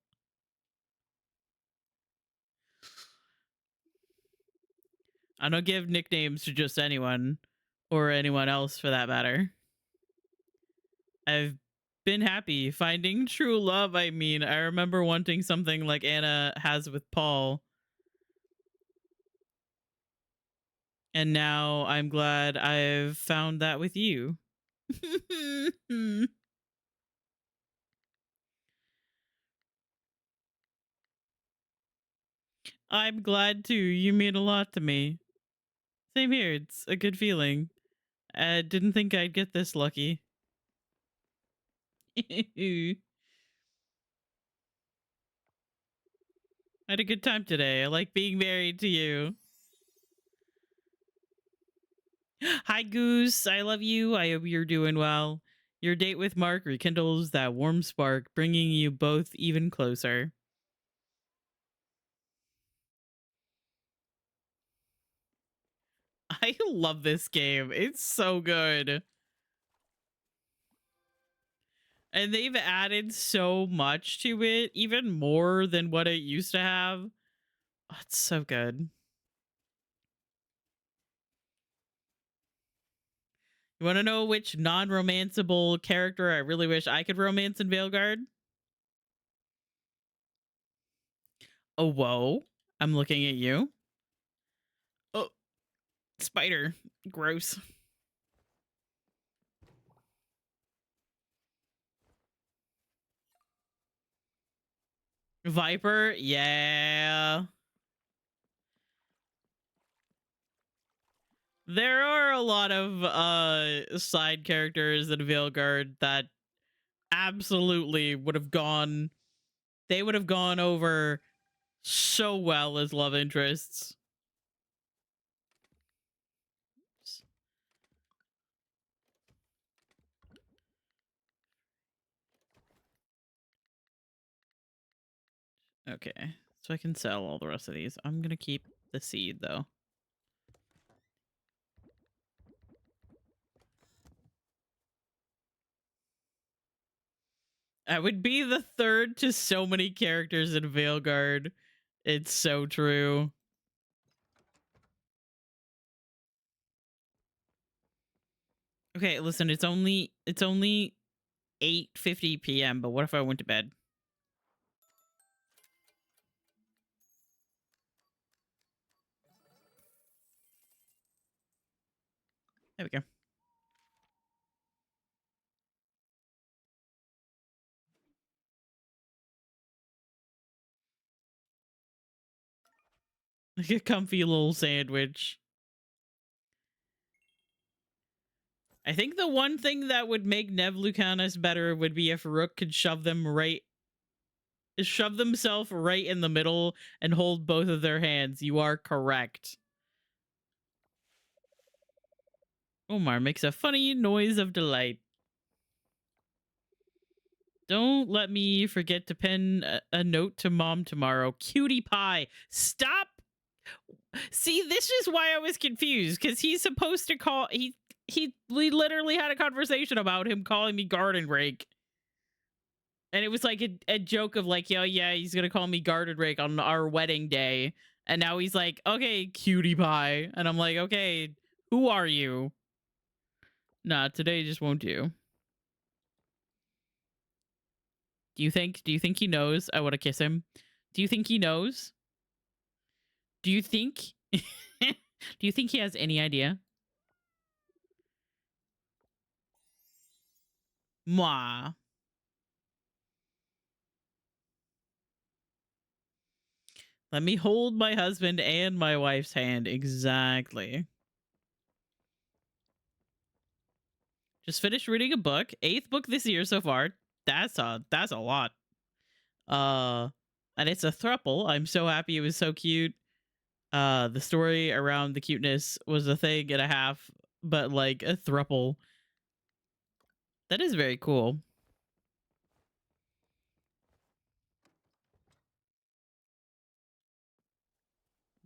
I don't give nicknames to just anyone, or anyone else for that matter. I've been happy finding true love. I mean, I remember wanting something like Anna has with Paul. And now I'm glad I've found that with you. I'm glad too. You mean a lot to me. Same here. It's a good feeling. I didn't think I'd get this lucky. I had a good time today. I like being married to you. Hi, Goose. I love you. I hope you're doing well. Your date with Mark rekindles that warm spark, bringing you both even closer. I love this game. It's so good. And they've added so much to it, even more than what it used to have. Oh, it's so good. You want to know which non-romanceable character I really wish I could romance in Veilguard? Oh, whoa. I'm looking at you. Oh, spider. Gross. Viper? Yeah. There are a lot of side characters in Veilguard that absolutely would have gone, they would have gone over so well as love interests. Okay, so I can sell all the rest of these. I'm gonna keep the seed though. I would be the third to so many characters in Veilguard. It's so true. Okay, listen, it's only 8:50 p.m., but what if I went to bed? There we go. Like a comfy little sandwich. I think the one thing that would make Nev Lucanus better would be if Rook could shove themselves right in the middle and hold both of their hands. You are correct. Omar makes a funny noise of delight. Don't let me forget to pen a note to mom tomorrow. Cutie pie. Stop. See, this is why I was confused, because he's supposed to call we literally had a conversation about him calling me garden rake. And it was like a joke of like, yo, yeah, he's gonna call me garden rake on our wedding day. And now he's like, okay, cutie pie. And I'm like, okay, who are you? Nah, today just won't do. Do you think he knows I want to kiss him? Do you think he knows? Do you think do you think he has any idea? Mwah. Let me hold my husband and my wife's hand. Exactly. Just finished reading a book. 8th book this year so far. That's a lot. And it's a throuple. I'm so happy it was so cute. The story around the cuteness was a thing and a half, but like a throuple. That is very cool.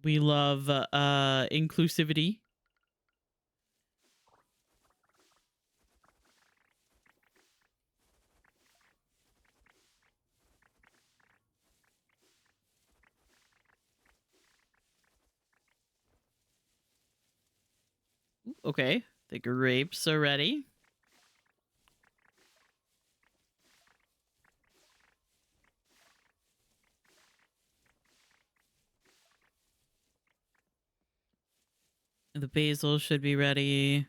We love inclusivity. Okay, the grapes are ready. The basil should be ready.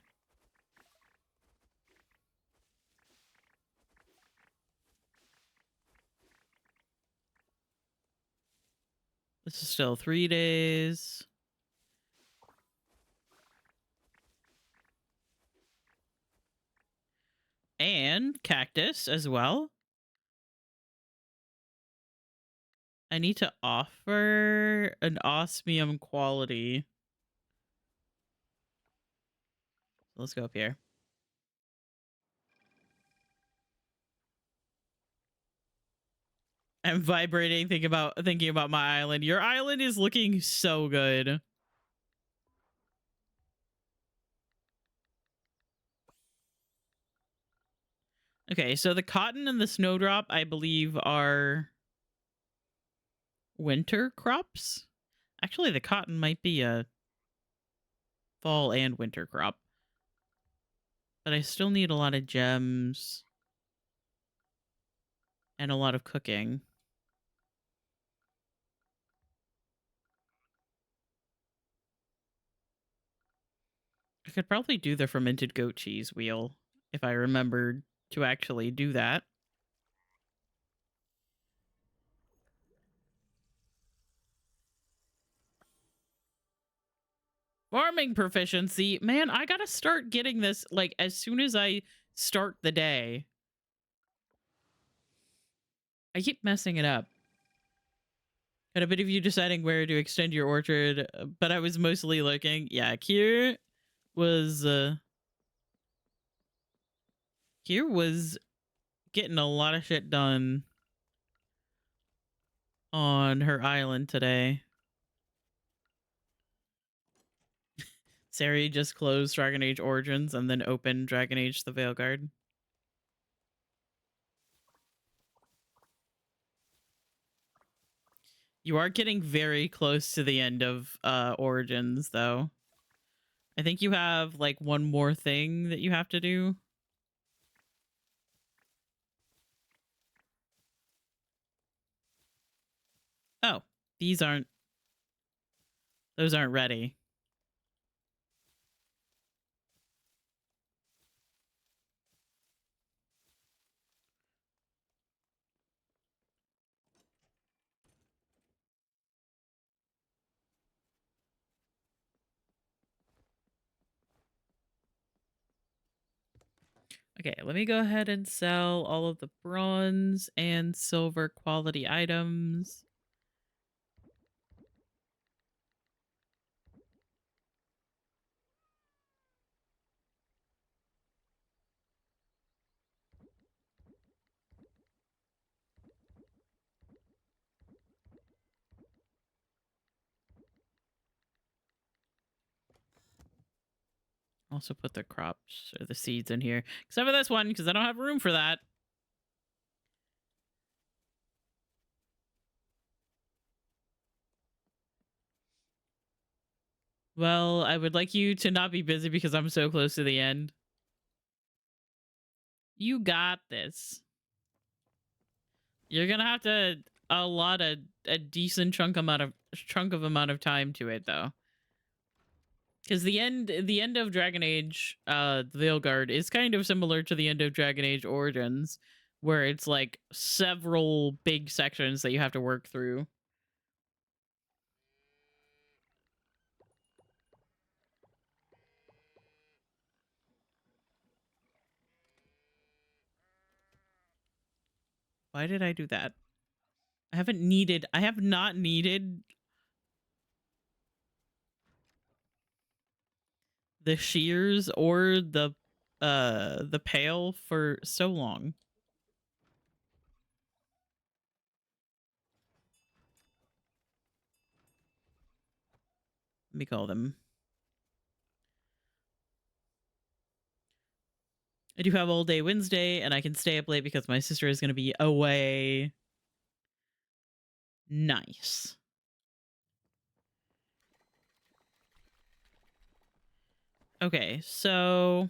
This is still 3 days. And cactus as well. I need to offer an osmium quality. Let's go up here. I'm vibrating thinking about my island. Your island is looking so good. Okay, so the cotton and the snowdrop, I believe, are winter crops. Actually, the cotton might be a fall and winter crop. But I still need a lot of gems and a lot of cooking. I could probably do the fermented goat cheese wheel if I remembered to actually do that. Farming proficiency. Man, I gotta start getting this, like, as soon as I start the day. I keep messing it up. Got a bit of you deciding where to extend your orchard, but I was mostly looking. Yeah, Kier was getting a lot of shit done on her island today. Sari just closed Dragon Age Origins and then opened Dragon Age the Veilguard. You are getting very close to the end of Origins, though. I think you have, like, one more thing that you have to do. Oh, those aren't ready. Okay, let me go ahead and sell all of the bronze and silver quality items. Also put the crops or the seeds in here. Except for this one, because I don't have room for that. Well, I would like you to not be busy because I'm so close to the end. You got this. You're gonna have to allot a decent chunk of amount of time to it, though. Because the end of Dragon Age the Veilguard is kind of similar to the end of Dragon Age Origins, where it's like several big sections that you have to work through. Why did I do that? I have not needed the shears or the pail for so long. Let me call them. I do have all day Wednesday, and I can stay up late because my sister is going to be away. Nice. Okay, so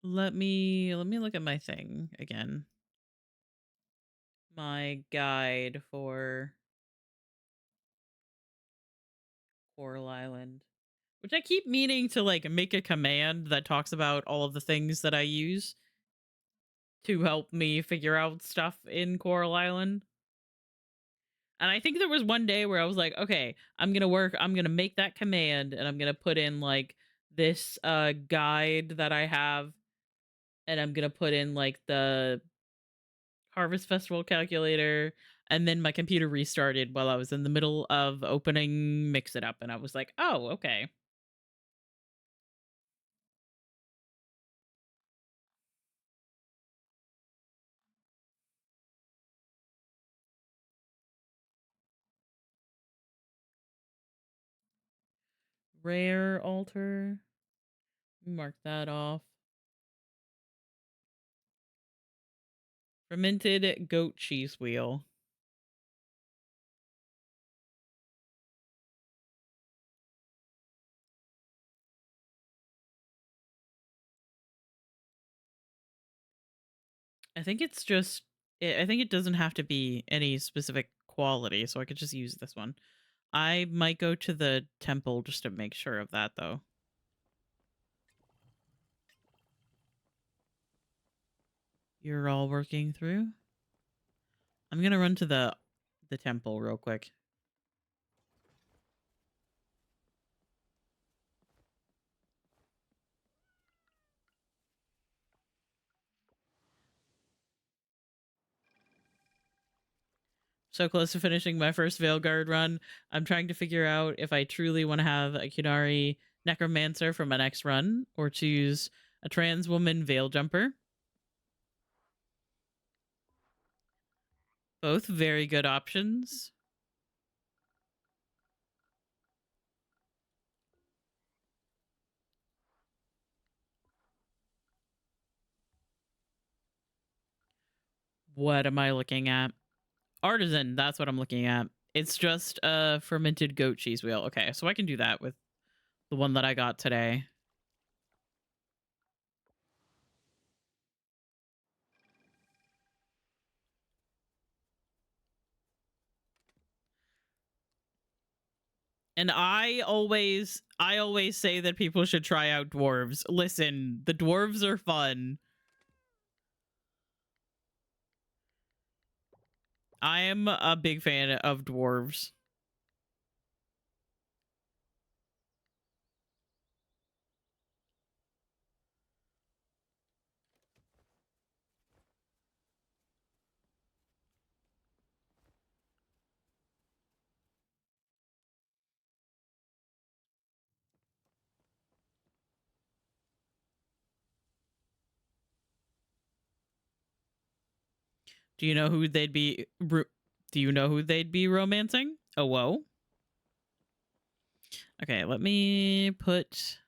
let me look at my thing again. My guide for Coral Island, which I keep meaning to, like, make a command that talks about all of the things that I use to help me figure out stuff in Coral Island. And I think there was one day where I was like, okay, I'm gonna make that command, and I'm gonna put in, like, this guide that I have, and I'm gonna put in, like, the Harvest Festival calculator, and then my computer restarted while I was in the middle of opening Mix It Up, and I was like, oh, okay. Rare altar. Mark that off. Fermented goat cheese wheel. I think it's just, I think it doesn't have to be any specific quality, so I could just use this one. I might go to the temple just to make sure of that, though. You're all working through? I'm gonna run to the temple real quick. So close to finishing my first Veilguard run. I'm trying to figure out if I truly want to have a Kunari Necromancer for my next run, or choose a trans woman Veil Jumper. Both very good options. What am I looking at? Artisan, that's what I'm looking at. It's just a fermented goat cheese wheel. Okay, so I can do that with the one that I got today. And I always say that people should try out dwarves. Listen, the dwarves are fun. I am a big fan of dwarves. Do you know who they'd be? Do you know who they'd be romancing? Oh, whoa. Okay, let me put.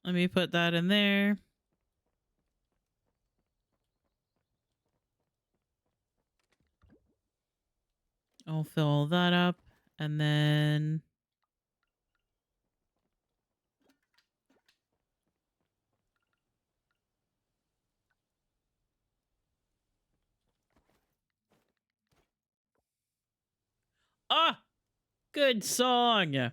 Let me put that in there. I'll fill that up, and then. Ah, good song.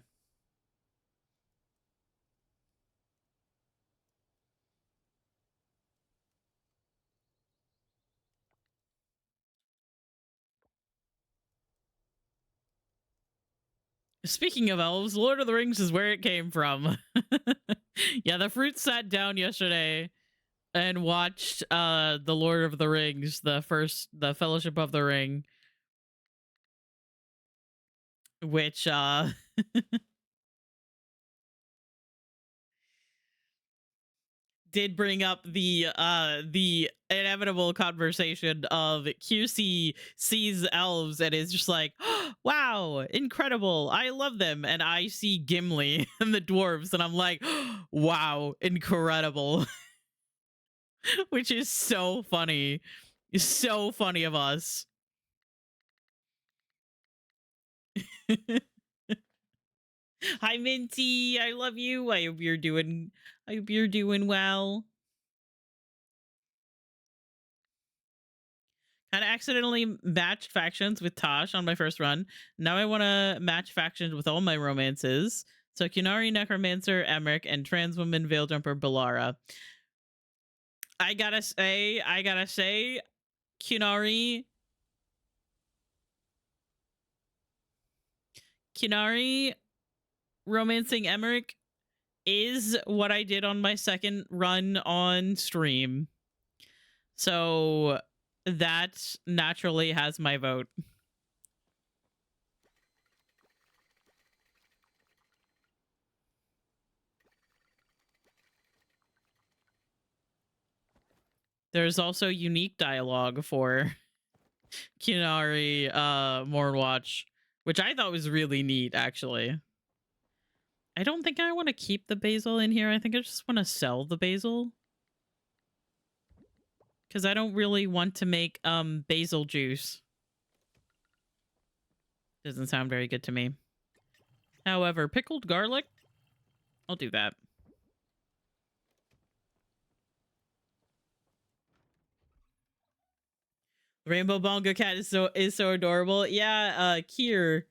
Speaking of elves, Lord of the Rings is where it came from. Yeah, the fruit sat down yesterday and watched the Lord of the Rings, the Fellowship of the Ring, which did bring up the inevitable conversation of QC sees elves and is just like, oh, wow, incredible, I love them, and I see Gimli and the dwarves and I'm like, oh, wow, incredible. Which is so funny. So funny of us. Hi Minty, I love you. I hope you're doing well. Had accidentally matched factions with Tosh on my first run. Now I want to match factions with all my romances. So Kunari Necromancer Emmerich and trans woman Veil Jumper Balara. I gotta say, Kunari romancing Emmerich is what I did on my second run on stream. So that naturally has my vote. There's also unique dialogue for Kinari Mornwatch, which I thought was really neat, actually. I don't think I want to keep the basil in here. I think I just want to sell the basil. Because I don't really want to make basil juice. Doesn't sound very good to me. However, pickled garlic, I'll do that. Rainbow Bongo Cat is so adorable. Yeah, Kier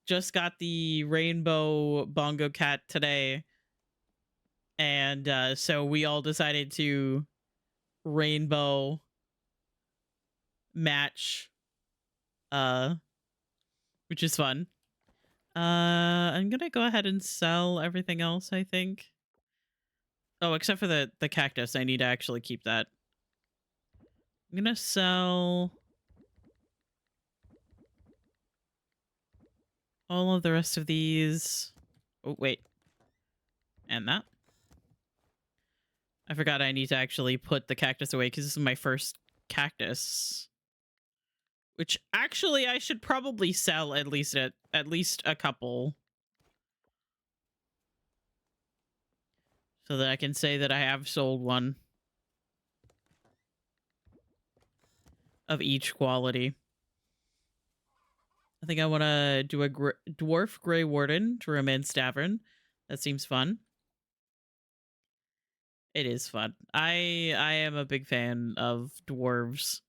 just got the Rainbow Bongo Cat today. And so we all decided to rainbow match, which is fun. I'm gonna go ahead and sell everything else, I think. Oh, except for the cactus. I need to actually keep that. I'm gonna sell all of the rest of these. Oh, wait. And that. I forgot I need to actually put the cactus away because this is my first cactus. Which actually I should probably sell at least a couple. So that I can say that I have sold one. Of each quality. I think I want to do a dwarf Grey Warden to romance Tavern. That seems fun. It is fun. I am a big fan of dwarves.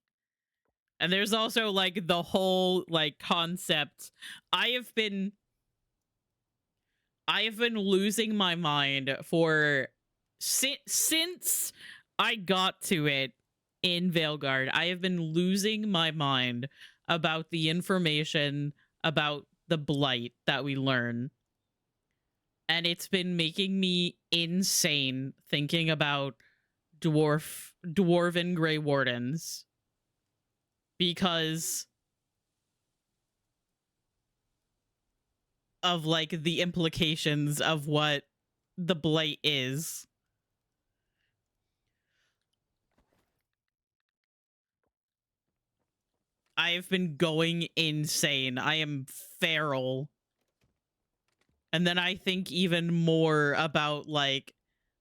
And there's also like the whole like concept. I have been losing my mind for since I got to it in Veilguard. I have been losing my mind about the information about the blight that we learn. And it's been making me insane thinking about dwarven Grey Wardens. Because of like the implications of what the blight is. I've been going insane. I am feral. And then I think even more about like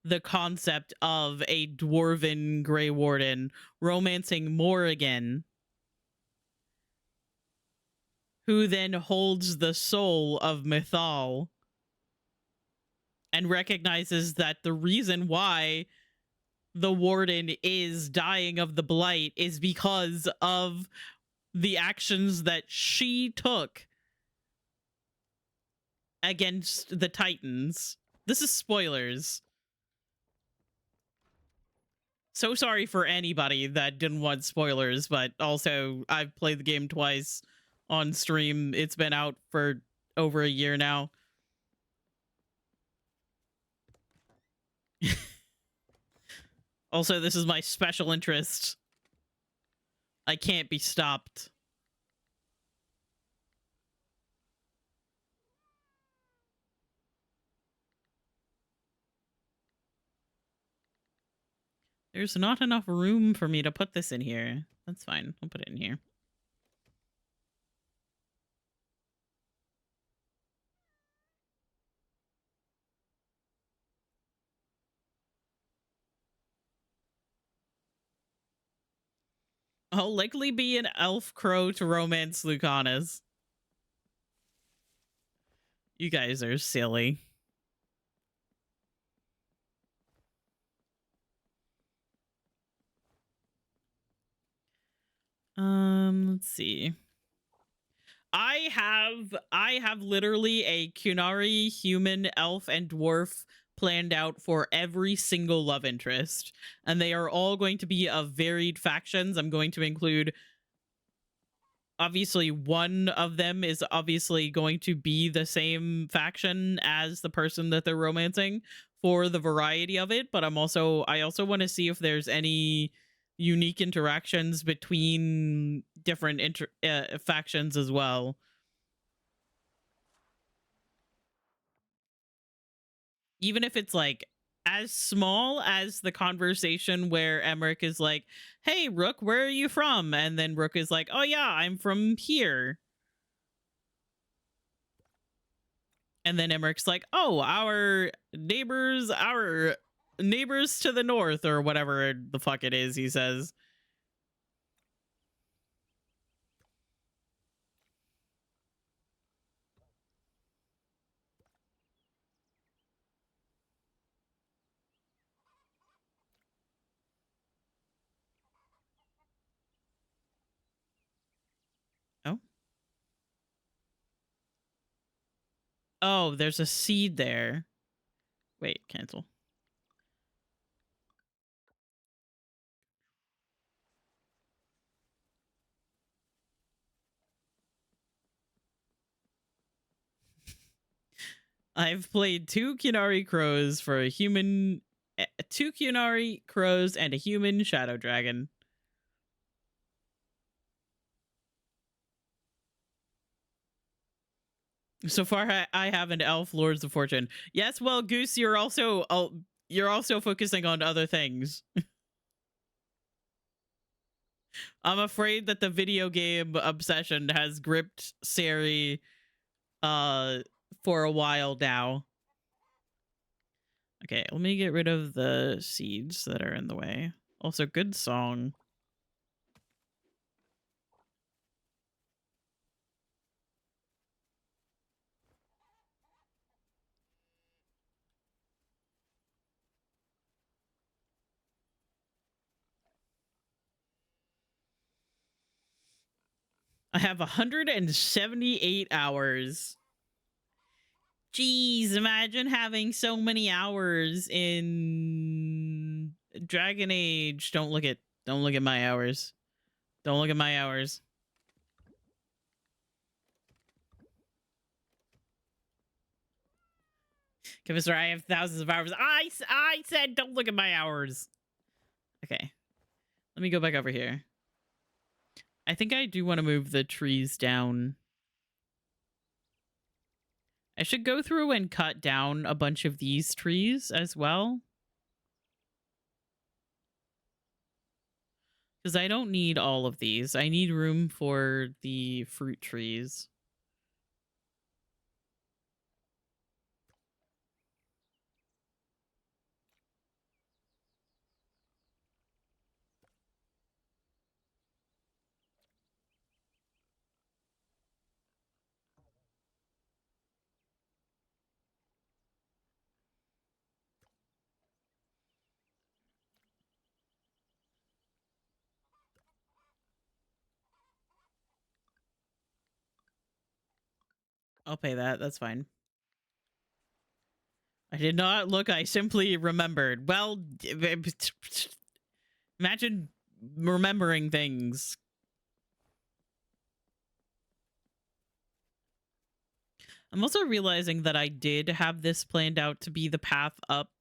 the concept of a dwarven Grey Warden romancing Morrigan, who then holds the soul of Mythal and recognizes that the reason why the warden is dying of the blight is because of the actions that she took against the Titans. This is spoilers. So sorry for anybody that didn't want spoilers, but also I've played the game twice on stream. It's been out for over a year now. Also, this is my special interest. I can't be stopped. There's not enough room for me to put this in here. That's fine. I'll put it in here. I'll likely be an elf crow to romance Lucanus. You guys are silly. Let's see. I have literally a Kunari, human, elf, and dwarf planned out for every single love interest, and they are all going to be of varied factions. I'm going to include, obviously, one of them is obviously going to be the same faction as the person that they're romancing for the variety of it, but I also want to see if there's any unique interactions between different factions as well. Even if it's like as small as the conversation where Emmerich is like, "Hey, Rook, where are you from?" And then Rook is like, "Oh yeah, I'm from here." And then Emmerich's like, "Oh, our neighbors to the north," or whatever the fuck it is he says. Oh. Oh, there's a seed there. Wait, cancel. I've played 2 Kunari crows for a human, 2 Kunari crows and a human shadow dragon. So far, I have an elf lords of fortune. Yes, well, Goose, you're also focusing on other things. I'm afraid that the video game obsession has gripped Sari for a while now. Okay, let me get rid of the seeds that are in the way. Also, good song. I have 178 hours. Jeez, imagine having so many hours in Dragon Age. Don't look at my hours. Don't look at my hours. Confessor, I have thousands of hours. I said don't look at my hours. Okay. Let me go back over here. I think I do want to move the trees down. I should go through and cut down a bunch of these trees as well. Because I don't need all of these. I need room for the fruit trees. I'll pay that. That's fine. I did not look. I simply remembered. Well, imagine remembering things. I'm also realizing that I did have this planned out to be the path up,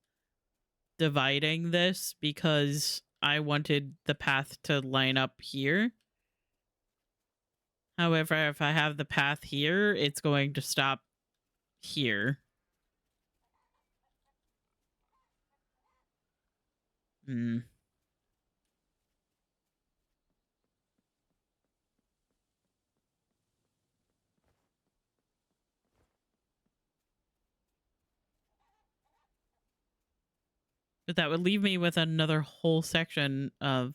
dividing this because I wanted the path to line up here. However, if I have the path here, it's going to stop here. Hmm. But that would leave me with another whole section of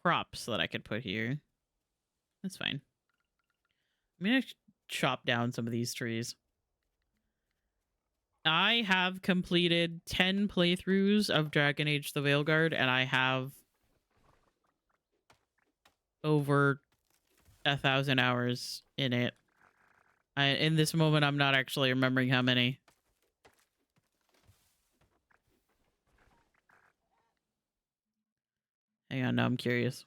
crops that I could put here. That's fine. I'm going to chop down some of these trees. I have completed 10 playthroughs of Dragon Age the Veilguard, and I have over 1,000 hours in it. In this moment, I'm not actually remembering how many. Hang on, now I'm curious.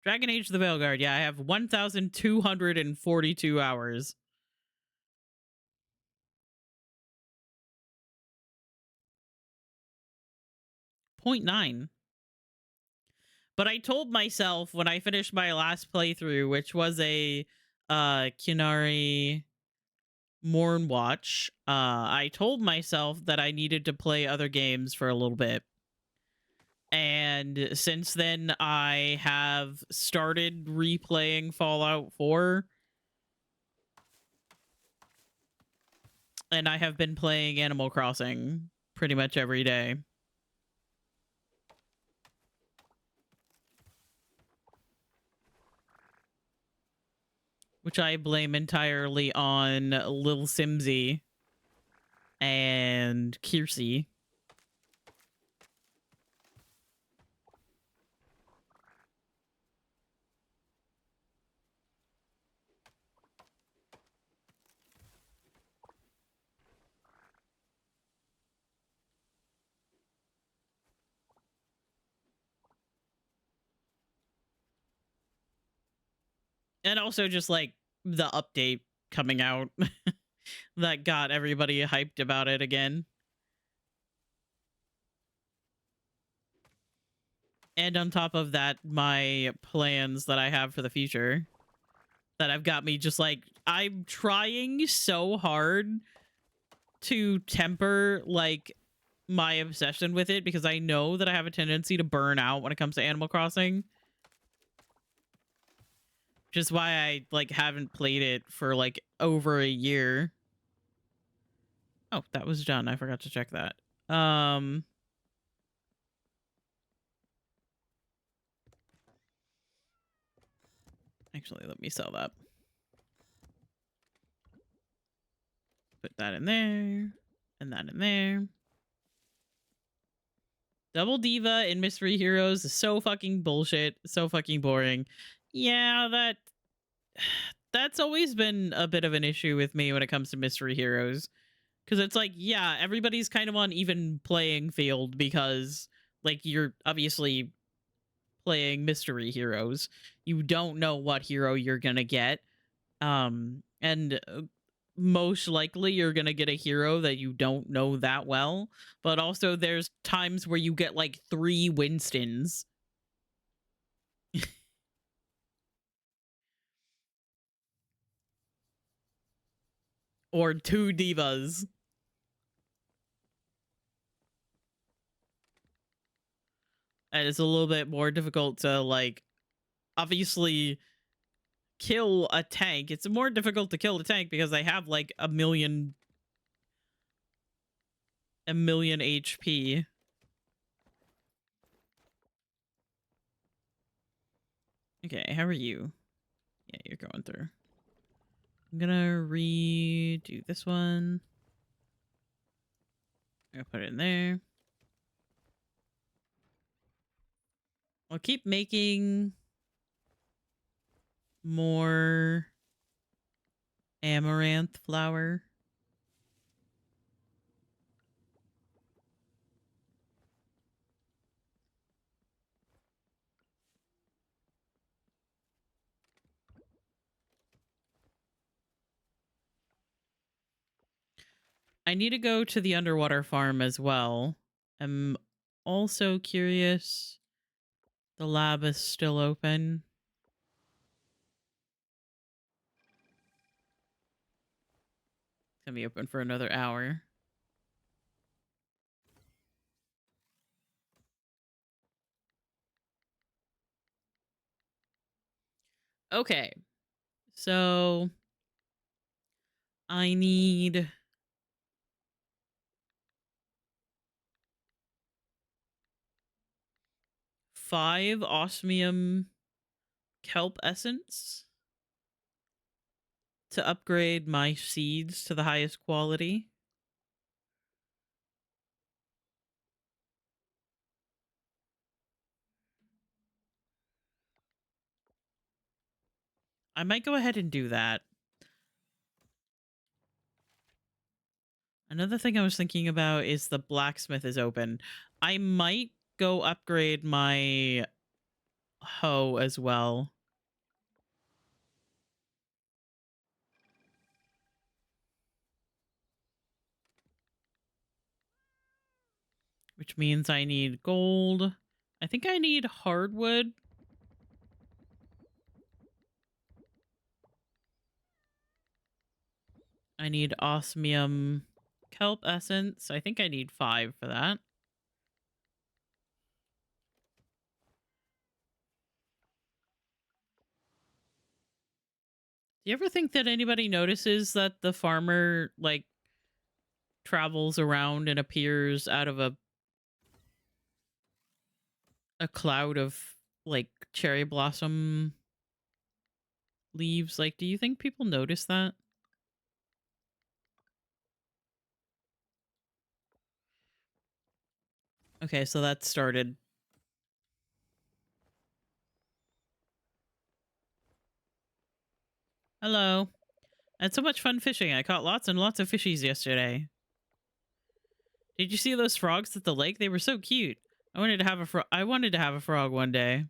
Dragon Age the Veilguard, yeah, I have 1,242 hours. 0.9. But I told myself when I finished my last playthrough, which was a Kinari Morn Watch, I told myself that I needed to play other games for a little bit. And since then, I have started replaying Fallout 4. And I have been playing Animal Crossing pretty much every day. Which I blame entirely on Lil Simsy and Kiersey. And also just like the update coming out that got everybody hyped about it again. And on top of that, my plans that I have for the future that have got me just like, I'm trying so hard to temper like my obsession with it because I know that I have a tendency to burn out when it comes to Animal Crossing. Which is why I like haven't played it for like over a year. Oh, that was done. I forgot to check that. Actually, let me sell that. Put that in there. And that in there. Double Diva in Mystery Heroes is so fucking bullshit. So fucking boring. Yeah, that's always been a bit of an issue with me when it comes to Mystery Heroes. Because it's like, yeah, everybody's kind of on even playing field because, like, you're obviously playing Mystery Heroes. You don't know what hero you're gonna get. And most likely you're gonna get a hero that you don't know that well. But also there's times where you get like 3 Winstons. Or 2 Divas. And it's a little bit more difficult to like obviously kill a tank. It's more difficult to kill a tank because they have like a million HP. Okay, how are you? Yeah, you're going through. I'm gonna redo this one. I'm gonna put it in there. I'll keep making more amaranth flour. I need to go to the underwater farm as well. I'm also curious. The lab is still open. It's gonna be open for another hour. Okay. So I need 5 osmium kelp essence to upgrade my seeds to the highest quality. I might go ahead and do that. Another thing I was thinking about is the blacksmith is open. I might go upgrade my hoe as well. Which means I need gold. I think I need hardwood. I need osmium kelp essence. I think I need 5 for that. Do you ever think that anybody notices that the farmer, like, travels around and appears out of a cloud of, like, cherry blossom leaves? Like, do you think people notice that? Okay, so that started. Hello. I had so much fun fishing. I caught lots and lots of fishies yesterday. Did you see those frogs at the lake? They were so cute. I wanted to have a frog one day.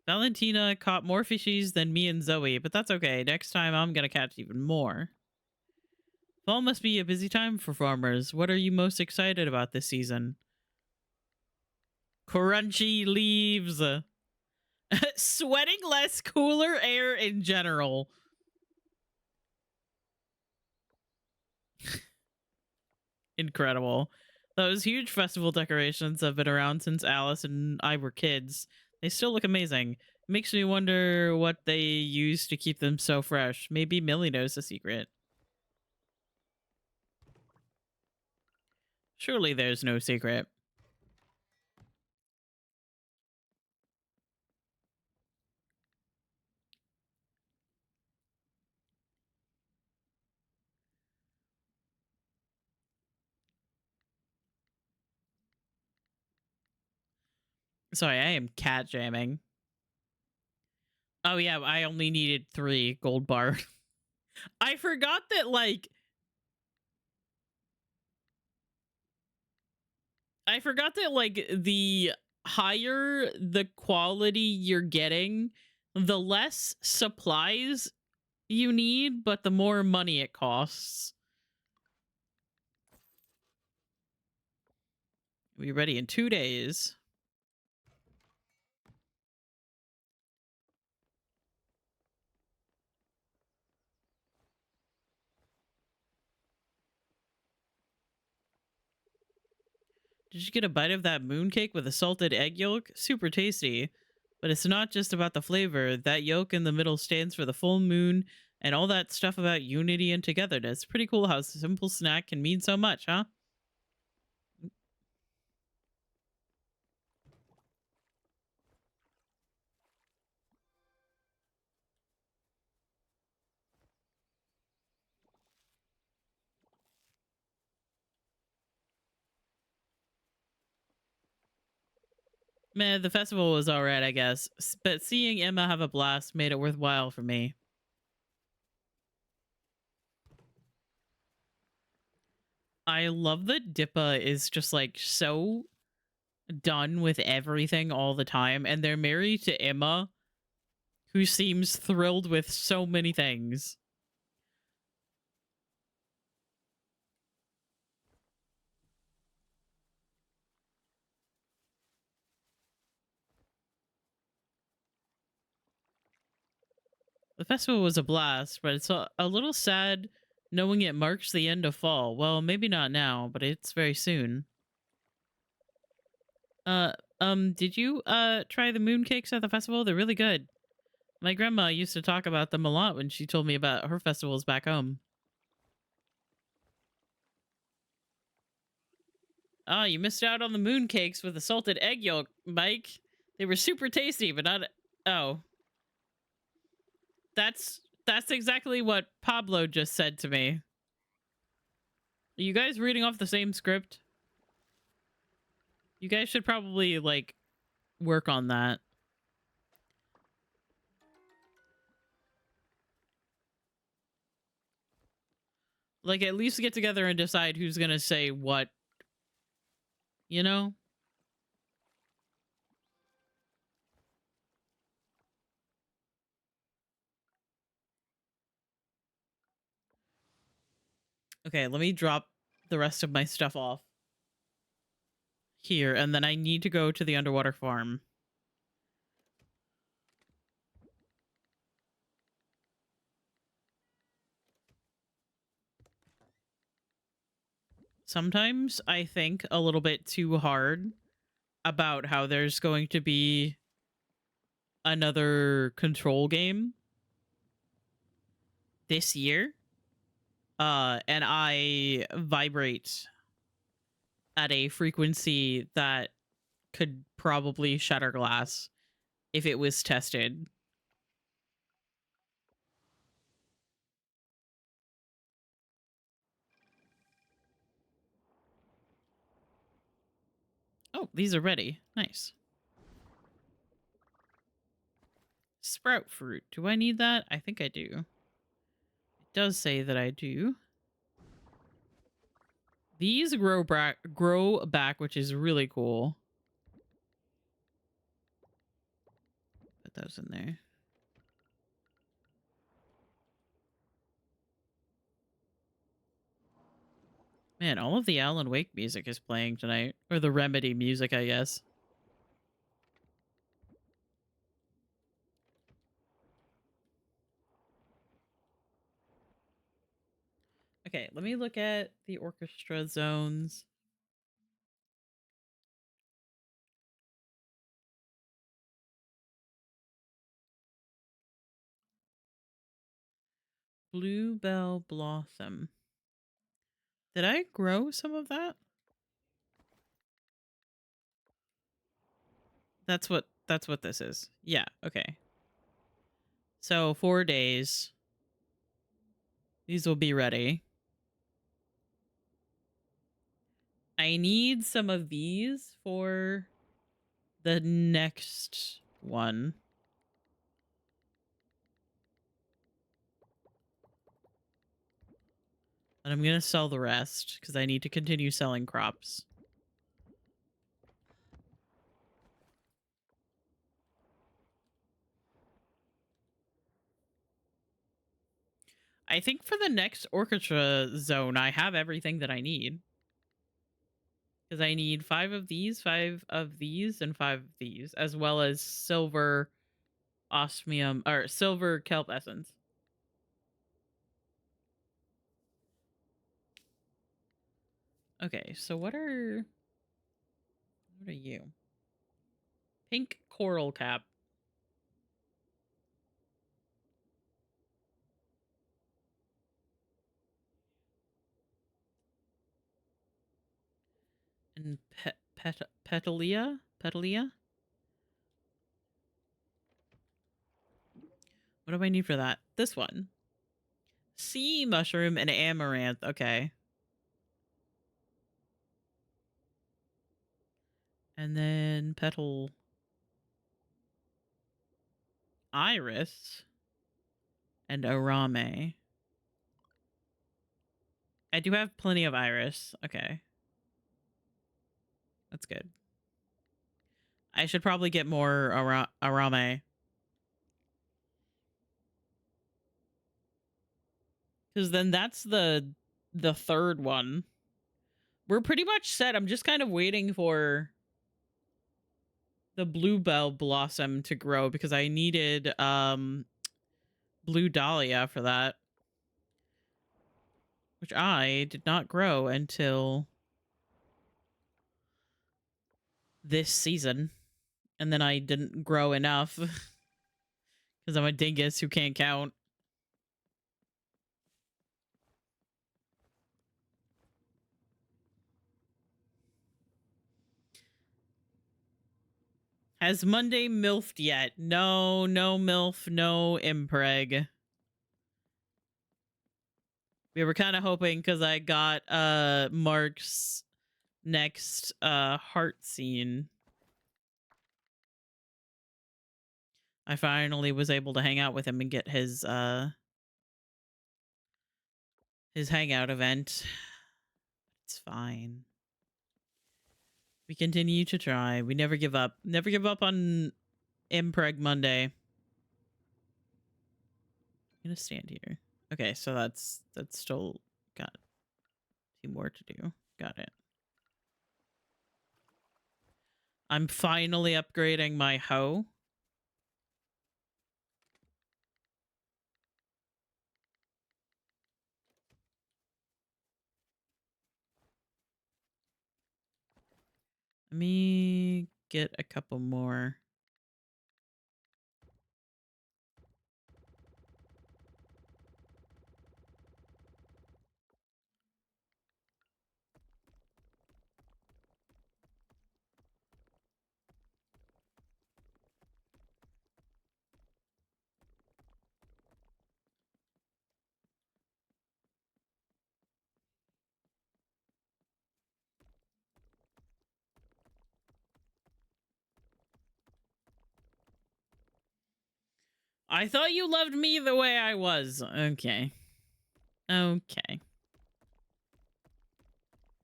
Valentina caught more fishies than me and Zoe, but that's okay. Next time I'm gonna catch even more. Fall must be a busy time for farmers. What are you most excited about this season? Crunchy leaves. Sweating less, cooler air in general. Incredible. Those huge festival decorations have been around since Alice and I were kids. They still look amazing. It makes me wonder what they use to keep them so fresh. Maybe Millie knows the secret. Surely there's no secret. Sorry, I am cat jamming. Oh yeah, I only needed 3 gold bar. I forgot that, like, the higher the quality you're getting, the less supplies you need, but the more money it costs. We'll be ready in 2 days. Did you get a bite of that mooncake with a salted egg yolk? Super tasty. But it's not just about the flavor. That yolk in the middle stands for the full moon and all that stuff about unity and togetherness. Pretty cool how a simple snack can mean so much, huh? Man, the festival was alright, I guess. But seeing Emma have a blast made it worthwhile for me. I love that Dippa is just, like, so done with everything all the time, and they're married to Emma, who seems thrilled with so many things. The festival was a blast, but it's a little sad knowing it marks the end of fall. Well, maybe not now, but it's very soon. Did you try the mooncakes at the festival? They're really good. My grandma used to talk about them a lot when she told me about her festivals back home. Ah, you missed out on the mooncakes with the salted egg yolk, Mike. They were super tasty, but not. Oh, that's exactly what Pablo just said to me. Are you guys reading off the same script? You guys should probably, like, work on that. Like, at least get together and decide who's gonna say what, you know? Okay, let me drop the rest of my stuff off. here, and then I need to go to the underwater farm. Sometimes I think a little bit too hard about how there's going to be another Control game this year. And I vibrate at a frequency that could probably shatter glass if it was tested. Oh, these are ready. Nice. Sprout fruit. Do I need that? I think I do. It does say that I do. These grow back, which is really cool. Put those in there. Man, all of the Alan Wake music is playing tonight. Or the Remedy music, I guess. Okay, let me look at the orchestra zones. Bluebell Blossom. Did I grow some of that? That's what this is. Yeah, okay. So 4 days. These will be ready. I need some of these for the next one. And I'm going to sell the rest because I need to continue selling crops. I think for the next orchestra zone, I have everything that I need. Because I need 5 of these, 5 of these, and 5 of these, as well as silver osmium, or silver kelp essence. Okay, so what are you? Pink coral cap. And Petalia? Petalia? What do I need for that? This one. Sea mushroom and amaranth. Okay. And then petal iris and arame. I do have plenty of iris. Okay. That's good. I should probably get more arame. Because then that's the third one. We're pretty much set. I'm just kind of waiting for the bluebell blossom to grow because I needed blue dahlia for that, which I did not grow until this season. And then I didn't grow enough because I'm a dingus who can't count. Has Monday milfed yet? No, no milf, no impreg. We were kind of hoping because I got Mark's next heart scene. I finally was able to hang out with him and get his hangout event. It's fine. We continue to try. We never give up. Never give up on Impreg Monday. I'm gonna stand here. Okay, so that's still got 2 more to do. Got it. I'm finally upgrading my hoe. Let me get a couple more. I thought you loved me the way I was. Okay. Okay.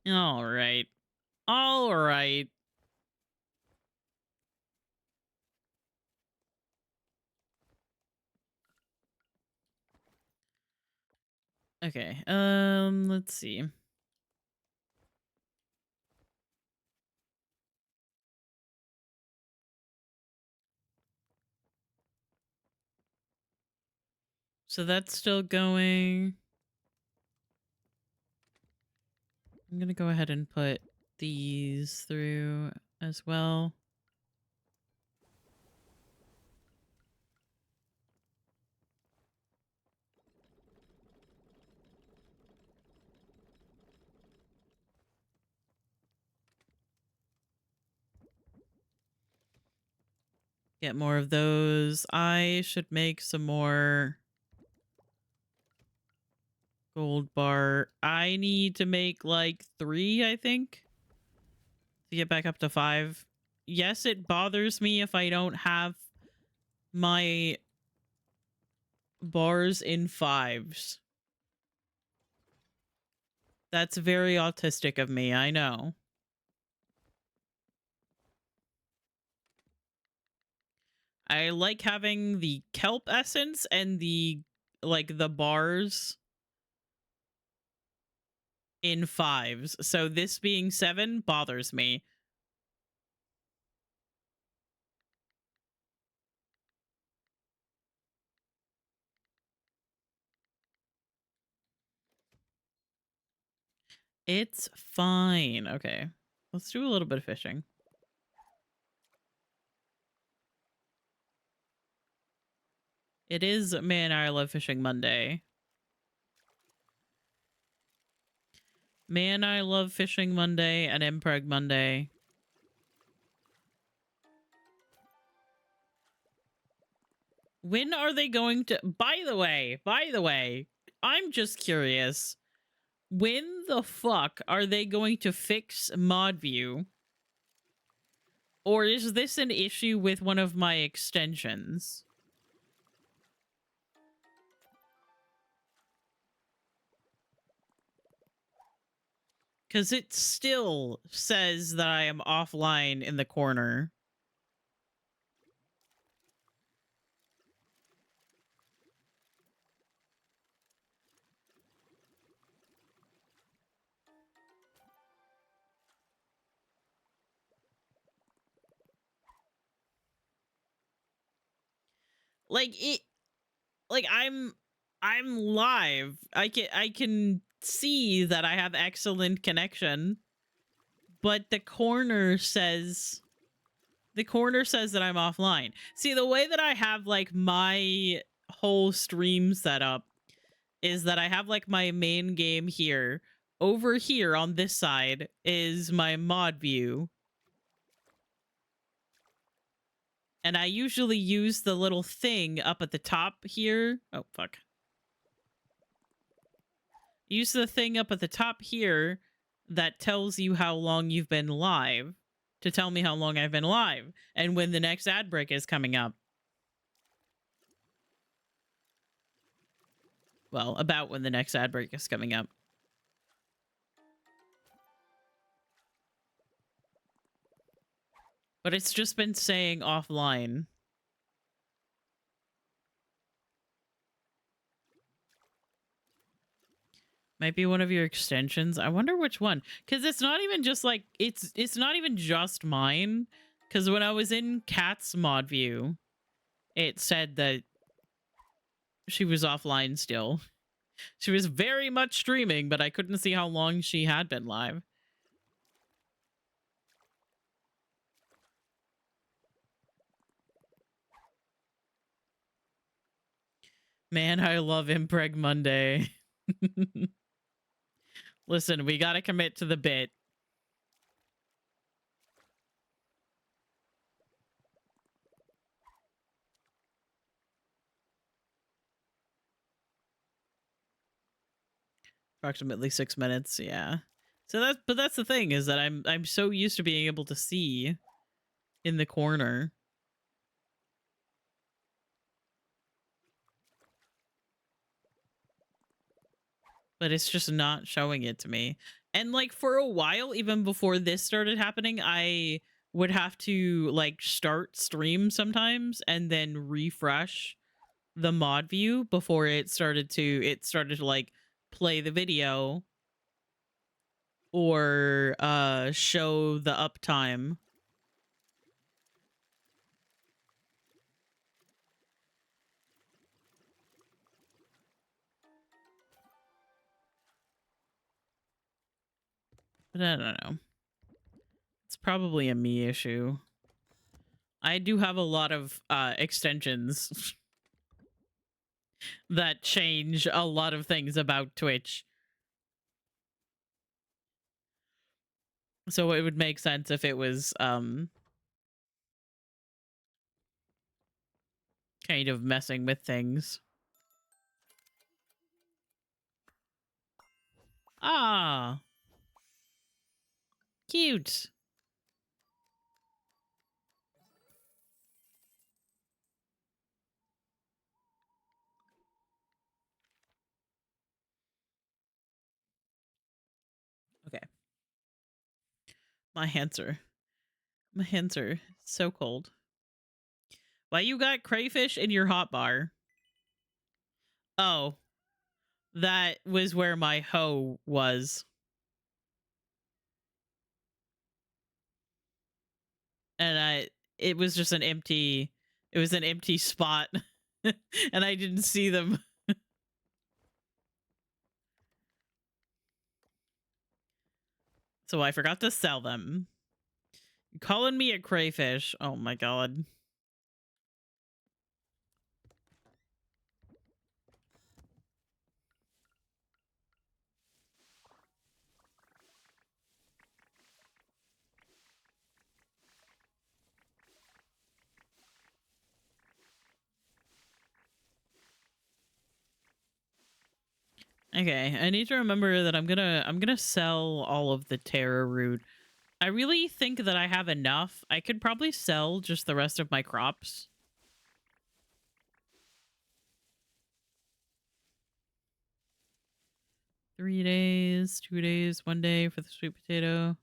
All right. All right. Okay. Let's see. So that's still going. I'm going to go ahead and put these through as well. Get more of those. I should make some more gold bar. I need to make like 3, I think, to get back up to 5. Yes, it bothers me if I don't have my bars in 5s. That's very autistic of me, I know. I like having the kelp essence and the bars in 5s. So this being 7 bothers me. It's fine. Okay. Let's do a little bit of fishing. It is Man, I Love Fishing Monday. Man, I Love Fishing Monday and Impreg Monday. When are they going to... By the way, I'm just curious. When the fuck are they going to fix mod view? Or is this an issue with one of my extensions? Because it still says that I am offline in the corner. I'm live. I can see that I have excellent connection, but the corner says that I'm offline. See, the way that I have like my whole stream set up is that I have like my main game here. Over here on this side is my mod view. And I usually use the little thing up at the top here. Oh, fuck. Use the thing up at the top here that tells you how long you've been live to tell me how long I've been live and when the next ad break is coming up. Well, about when the next ad break is coming up. But it's just been saying offline. Might be one of your extensions. I wonder which one. Because it's not even just like... It's not even just mine. Because when I was in Kat's mod view, it said that she was offline still. She was very much streaming, but I couldn't see how long she had been live. Man, I love Impreg Monday. Listen, we gotta commit to the bit. Approximately 6 minutes, yeah. So that's the thing, is that I'm so used to being able to see in the corner. But it's just not showing it to me. And like for a while, even before this started happening, I would have to like start stream sometimes and then refresh the mod view before it started to like play the video or show the uptime. But I don't know. It's probably a me issue. I do have a lot of extensions that change a lot of things about Twitch. So it would make sense if it was kind of messing with things. Ah, cute. Okay. My hands are so cold. Why you got crayfish in your hot bar? Oh, that was where my hoe was. And it was just an empty spot. And I didn't see them. So I forgot to sell them. You're calling me a crayfish. Oh my god. Okay, I need to remember that I'm gonna sell all of the Terra root. I really think that I have enough. I could probably sell just the rest of my crops. Three days, 2 days, 1 day for the sweet potato.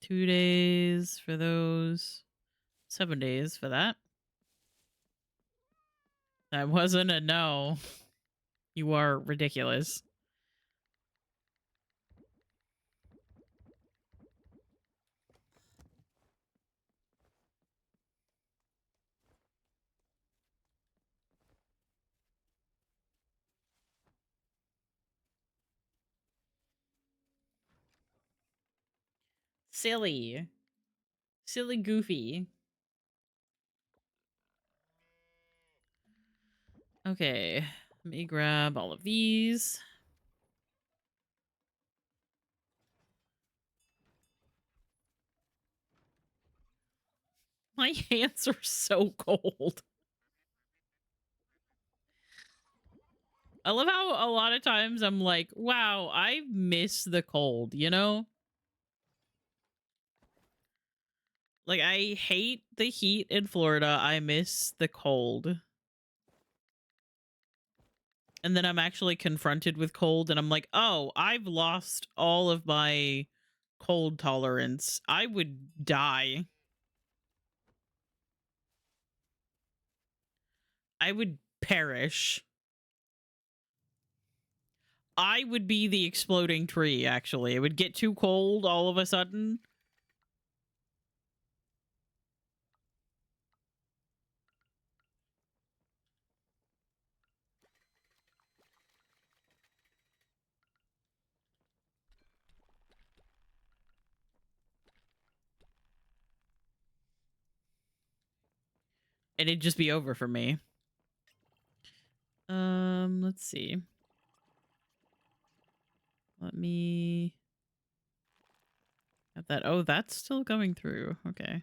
Two days for those. 7 days for that. That wasn't a no. You are ridiculous. Silly. Silly goofy. Okay. Let me grab all of these. My hands are so cold. I love how a lot of times I'm like, wow, I miss the cold, you know? Like, I hate the heat in Florida. I miss the cold. And then I'm actually confronted with cold and I'm like, oh, I've lost all of my cold tolerance. I would die. I would perish. I would be the exploding tree, actually. It would get too cold all of a sudden. And it'd just be over for me. Let's see. Let me have that. Oh, that's still going through. Okay. I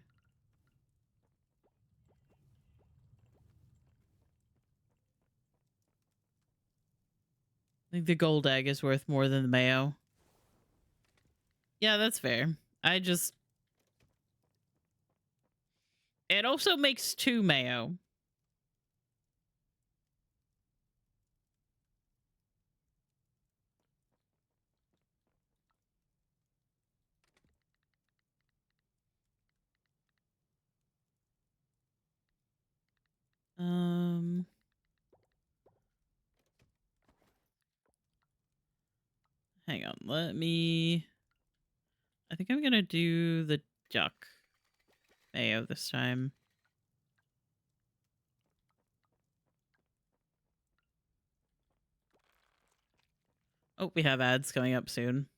think the gold egg is worth more than the mayo. Yeah, that's fair. It also makes 2 mayo. Hang on. I think I'm gonna do the duck mayo this time. Oh, we have ads coming up soon.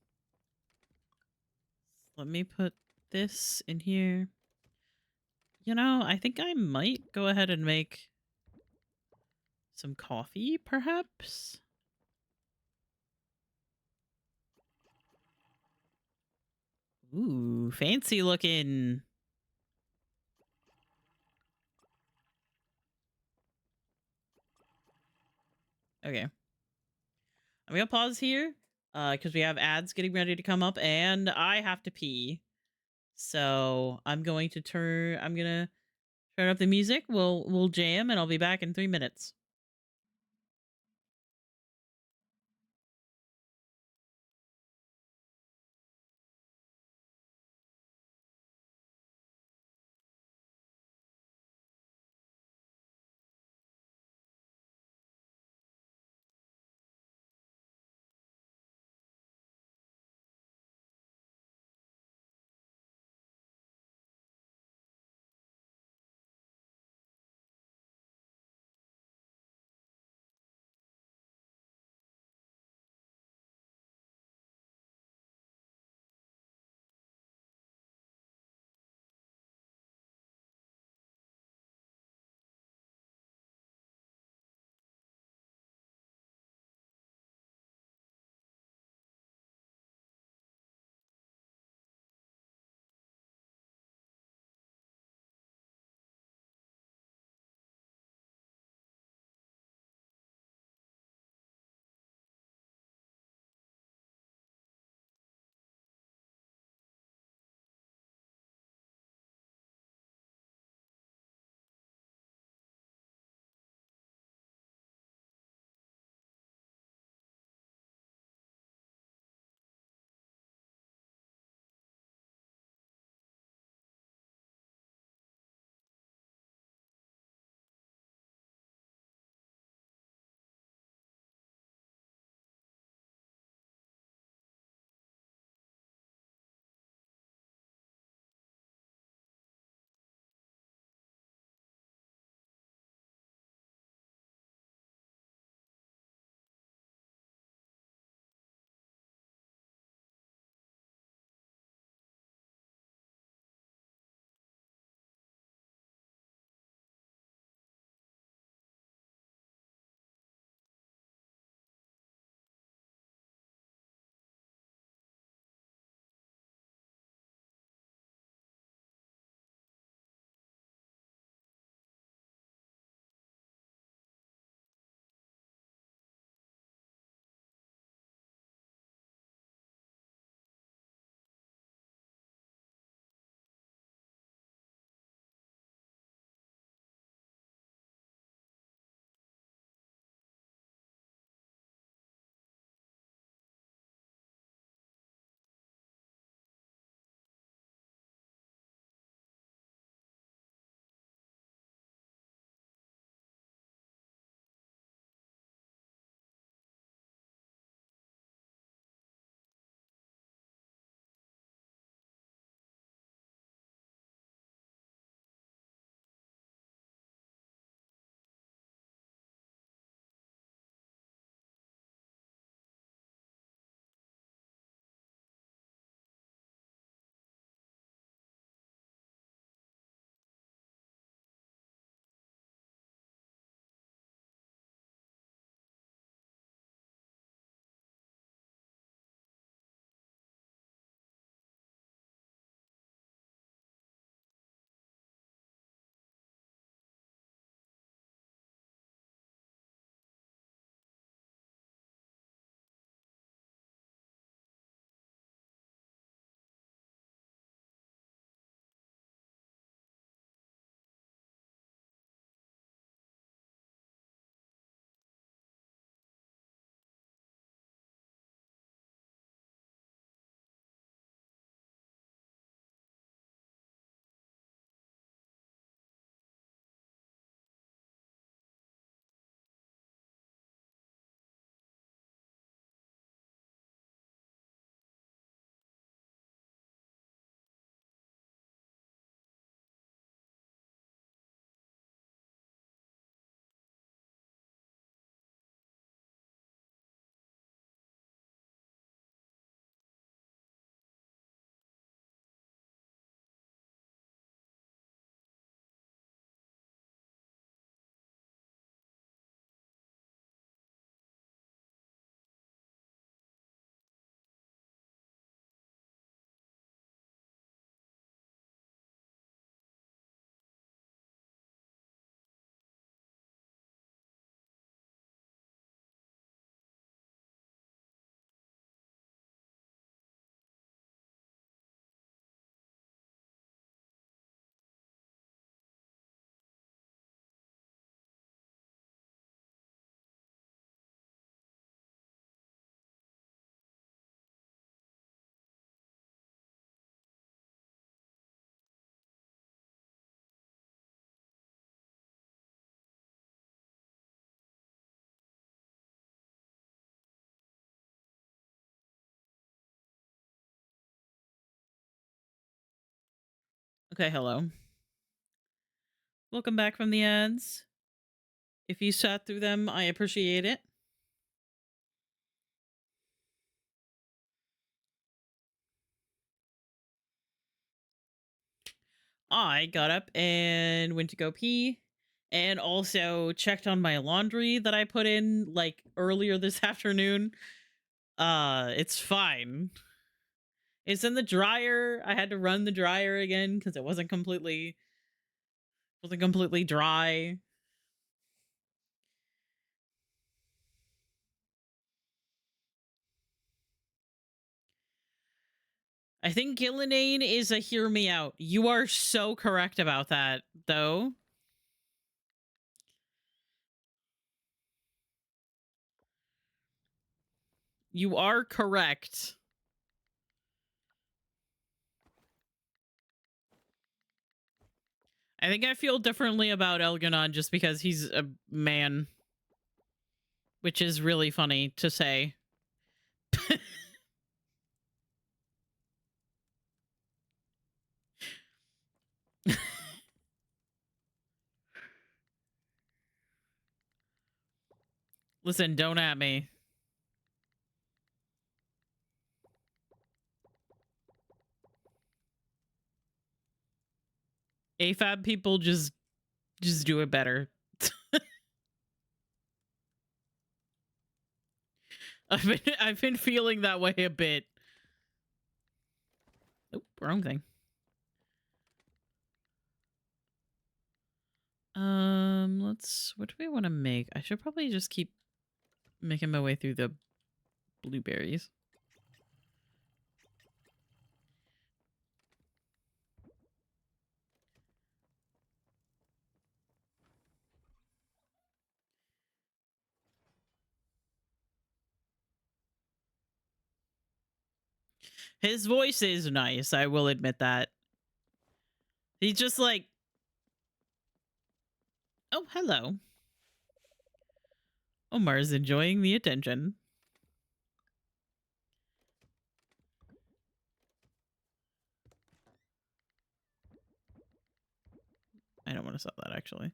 Let me put this in here. You know, I think I might go ahead and make some coffee, perhaps? Ooh, fancy looking. Okay. I'm gonna pause here, because we have ads getting ready to come up, and I have to pee. So I'm gonna turn up the music. We'll jam, and I'll be back in 3 minutes. Okay, hello. Welcome back from the ads. If you sat through them, I appreciate it. I got up and went to go pee and also checked on my laundry that I put in like earlier this afternoon. It's fine. It's in the dryer. I had to run the dryer again because it wasn't completely dry. I think Gillinane is a hear me out. You are so correct about that, though. You are correct. I think I feel differently about Elganon just because he's a man. Which is really funny to say. Listen, don't at me. AFAB people just do it better. I've been feeling that way a bit. Oh, wrong thing. What do we want to make? I should probably just keep making my way through the blueberries. His voice is nice, I will admit that. He's just like, oh, hello. Omar's enjoying the attention. I don't want to sell that, actually.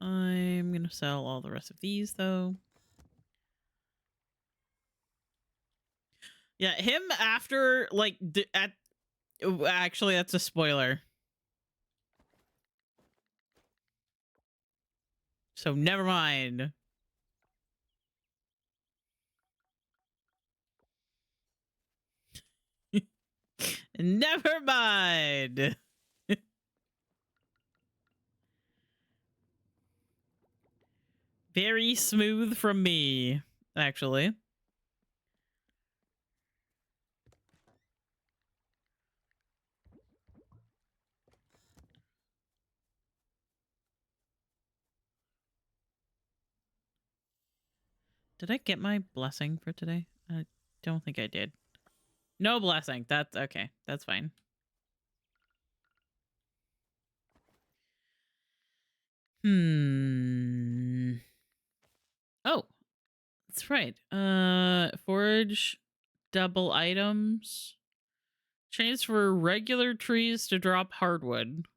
I'm going to sell all the rest of these, though. Yeah, him after, like, actually, that's a spoiler. So never mind. Never mind. Very smooth from me, actually. Did I get my blessing for today? I don't think I did. No blessing. That's okay. That's fine. Oh, that's right. Forage double items. Transfer regular trees to drop hardwood.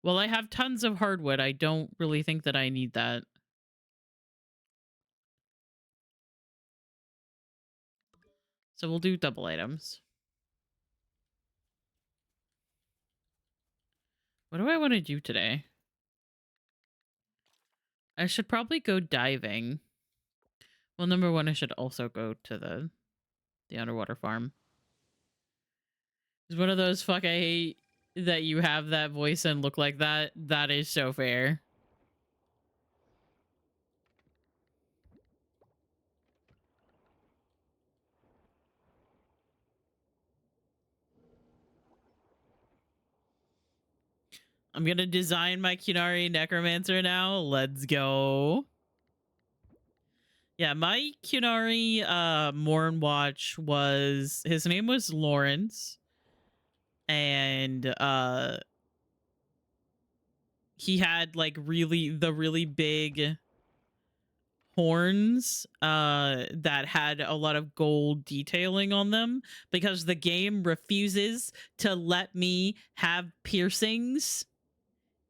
Well, I have tons of hardwood. I don't really think that I need that. So we'll do double items. What do I want to do today? I should probably go diving. Well, number one, I should also go to the underwater farm. It's one of those fuck I hate that you have that voice and look like that. That is so fair. I'm gonna design my Kunari Necromancer now. Let's go. Yeah, my Kunari Morn Watch was, his name was Lawrence. And he had like really big horns that had a lot of gold detailing on them because the game refuses to let me have piercings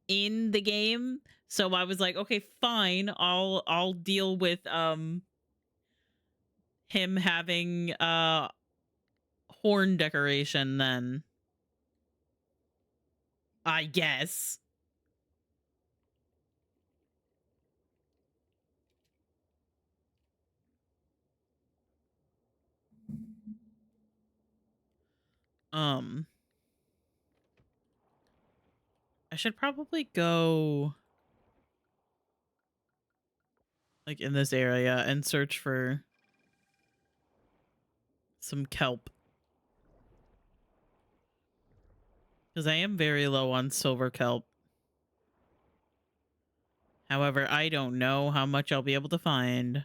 in the game. So I was like, okay, fine. I'll deal with him having horn decoration then. I guess. Um I should probably go like in this area and search for some kelp. Because I am very low on silver kelp. However, I don't know how much I'll be able to find.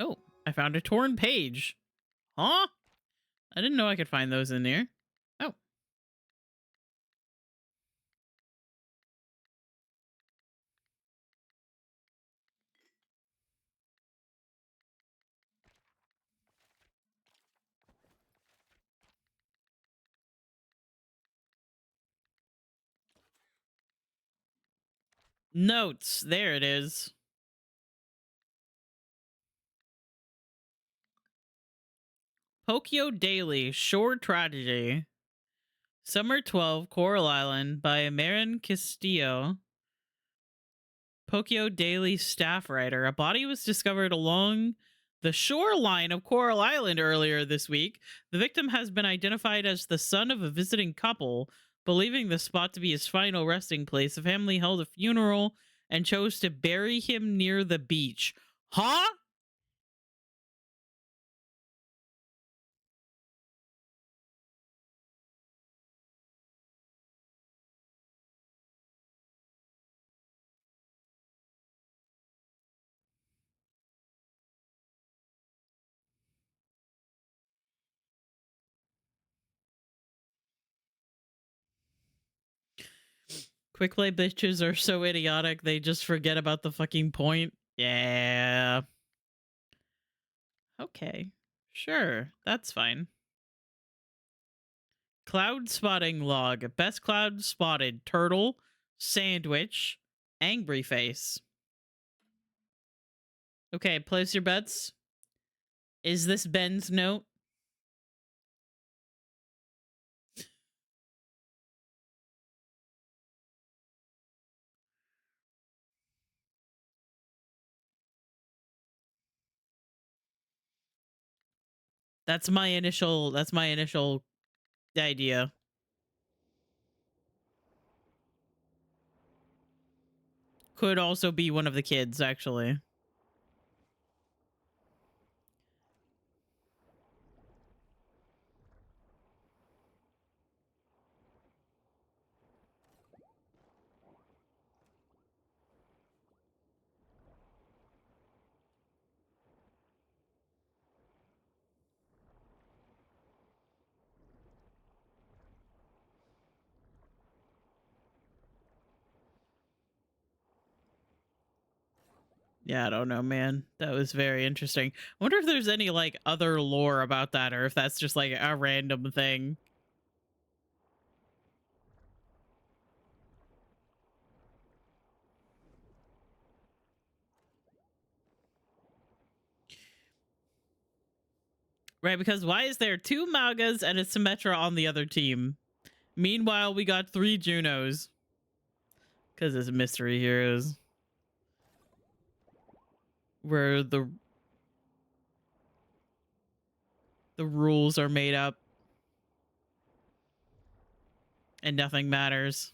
Oh, I found a torn page. Huh? I didn't know I could find those in here. Oh. Notes. There it is. Tokyo Daily, Shore Tragedy. Summer 12, Coral Island by Marin Castillo. Tokyo Daily staff writer. A body was discovered along the shoreline of Coral Island earlier this week. The victim has been identified as the son of a visiting couple. Believing the spot to be his final resting place, the family held a funeral and chose to bury him near the beach. Huh? Quick play bitches are so idiotic, they just forget about the fucking point. Yeah. Okay. Sure. That's fine. Cloud spotting log. Best cloud spotted. Turtle. Sandwich. Angry face. Okay, place your bets. Is this Ben's note? That's my initial idea. Could also be one of the kids, actually. Yeah, I don't know, man. That was very interesting. I wonder if there's any, like, other lore about that, or if that's just, like, a random thing. Right, because why is there 2 Magas and a Symmetra on the other team? Meanwhile, we got 3 Junos. Because it's mystery heroes. Where the rules are made up. And nothing matters.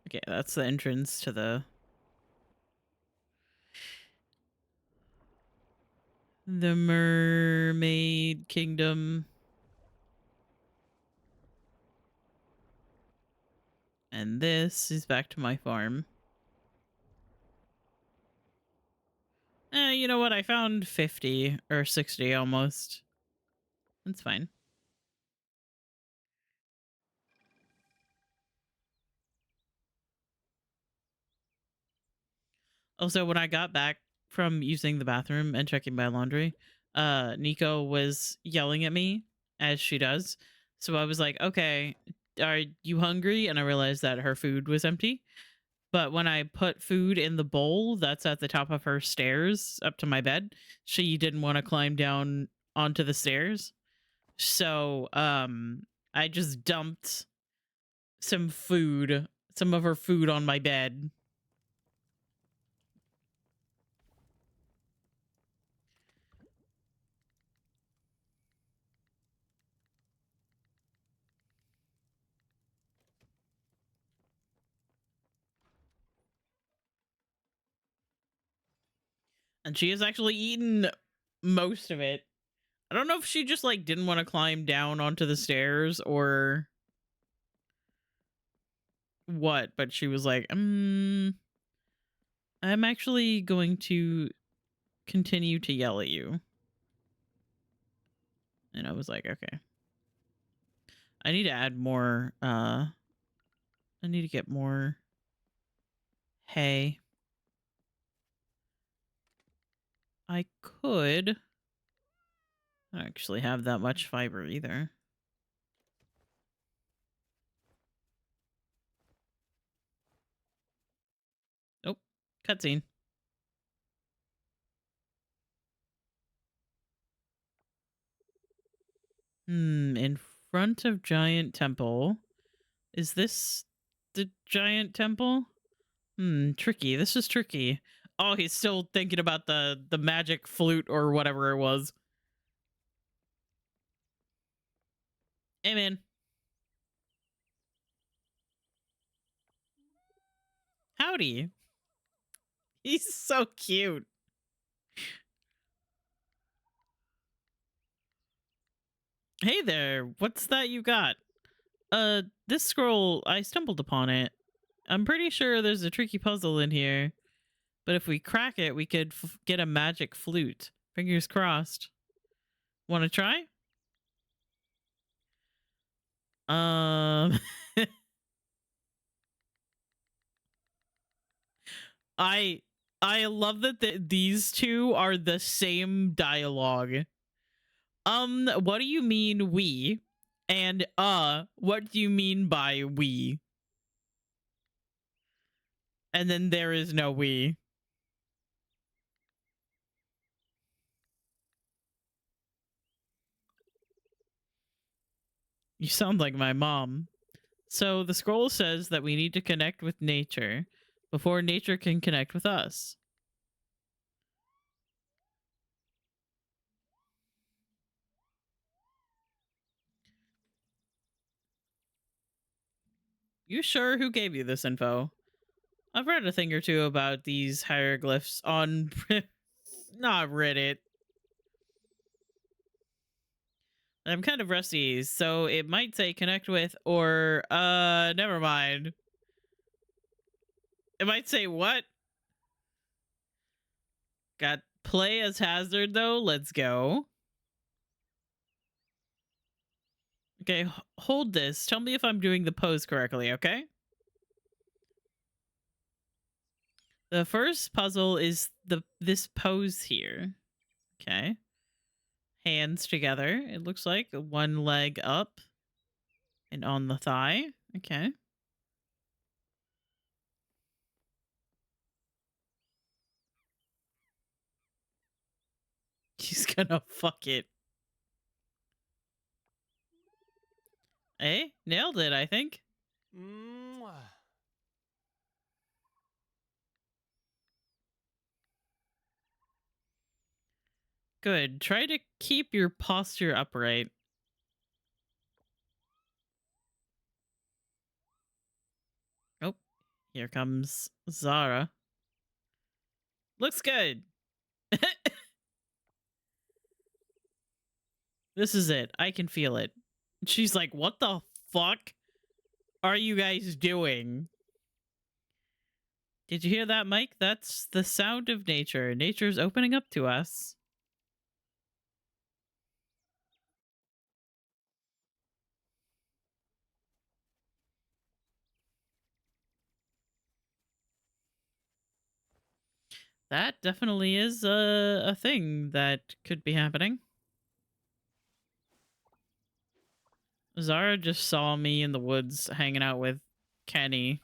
Okay, that's the entrance to the The Mermaid Kingdom. And this is back to my farm. You know what? I found 50 or 60 almost. That's fine. Also, when I got back from using the bathroom and checking my laundry, Nico was yelling at me as she does. So I was like, okay, are you hungry? And I realized that her food was empty. But when I put food in the bowl that's at the top of her stairs up to my bed, she didn't want to climb down onto the stairs. So I just dumped some of her food on my bed. And she has actually eaten most of it. I don't know if she just like didn't want to climb down onto the stairs or what, but she was like, I'm actually going to continue to yell at you. And I was like, okay. I need to add more I need to get more hay. I could not actually have that much fiber either. Nope. Cutscene. In front of giant temple. Is this the giant temple? Tricky. This is tricky. Oh, he's still thinking about the magic flute or whatever it was. Amen. Howdy. He's so cute. Hey there. What's that you got? This scroll, I stumbled upon it. I'm pretty sure there's a tricky puzzle in here. But if we crack it, we could get a magic flute. Fingers crossed. Want to try? I love that these two are the same dialogue. What do you mean we? And what do you mean by we? And then there is no we. You sound like my mom. So the scroll says that we need to connect with nature before nature can connect with us. You sure? Who gave you this info? I've read a thing or two about these hieroglyphs on not Reddit. I'm kind of rusty, so it might say connect with or never mind. It might say what? Got play as hazard though. Let's go. Okay, hold this. Tell me if I'm doing the pose correctly, okay? The first puzzle is this pose here. Okay. Hands together. It looks like one leg up and on the thigh. Okay. She's gonna fuck it. Hey, nailed it, I think. Mwah. Good. Try to keep your posture upright. Oh, here comes Zara. Looks good. This is it. I can feel it. She's like, what the fuck are you guys doing? Did you hear that, Mike? That's the sound of nature. Nature's opening up to us. That definitely is a thing that could be happening. Zara just saw me in the woods hanging out with Kenny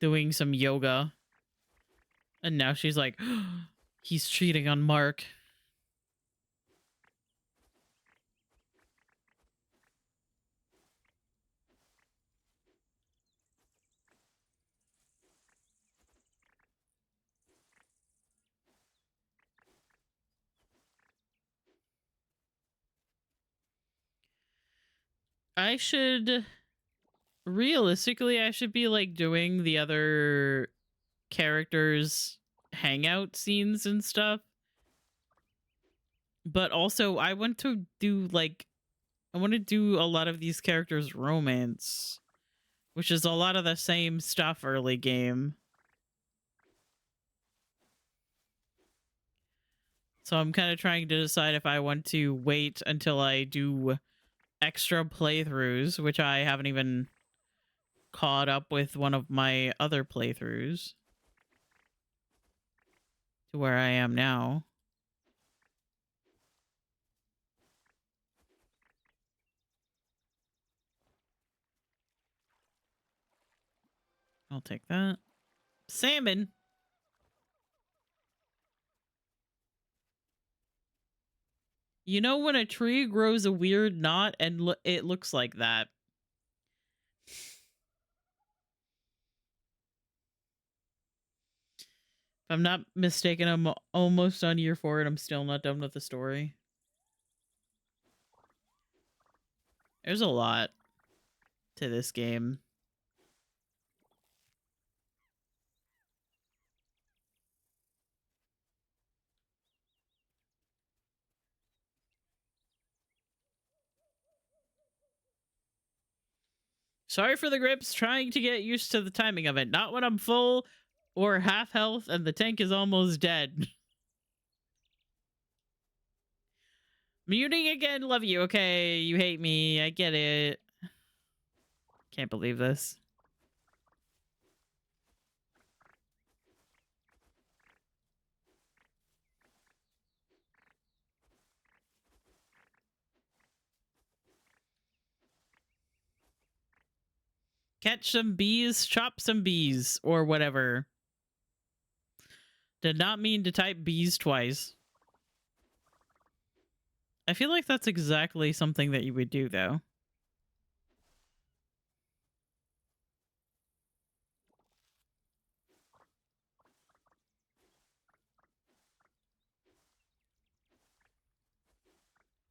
doing some yoga. And now she's like, he's cheating on Mark. I should realistically, I should be like doing the other characters' hangout scenes and stuff. But also, I want to do like, I want to do a lot of these characters' romance, which is a lot of the same stuff early game. So I'm kind of trying to decide if I want to wait until I do extra playthroughs, which I haven't even caught up with one of my other playthroughs to where I am now. I'll take that. Salmon. You know when a tree grows a weird knot and it looks like that? If I'm not mistaken, I'm almost on year 4 and I'm still not done with the story. There's a lot to this game. Sorry for the grips, trying to get used to the timing of it. Not when I'm full or half health and the tank is almost dead. Muting again, love you. Okay, you hate me. I get it. Can't believe this. Catch some bees, chop some bees, or whatever. Did not mean to type bees twice. I feel like that's exactly something that you would do, though.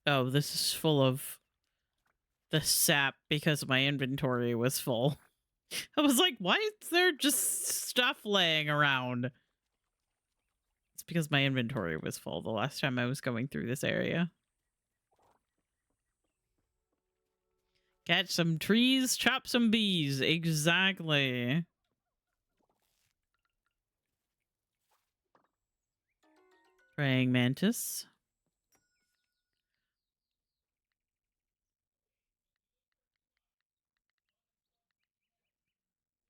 Oh, this is full of the sap because my inventory was full. I was like, why is there just stuff laying around? It's because my inventory was full the last time I was going through this area. Catch some trees, chop some bees. Exactly. Praying mantis.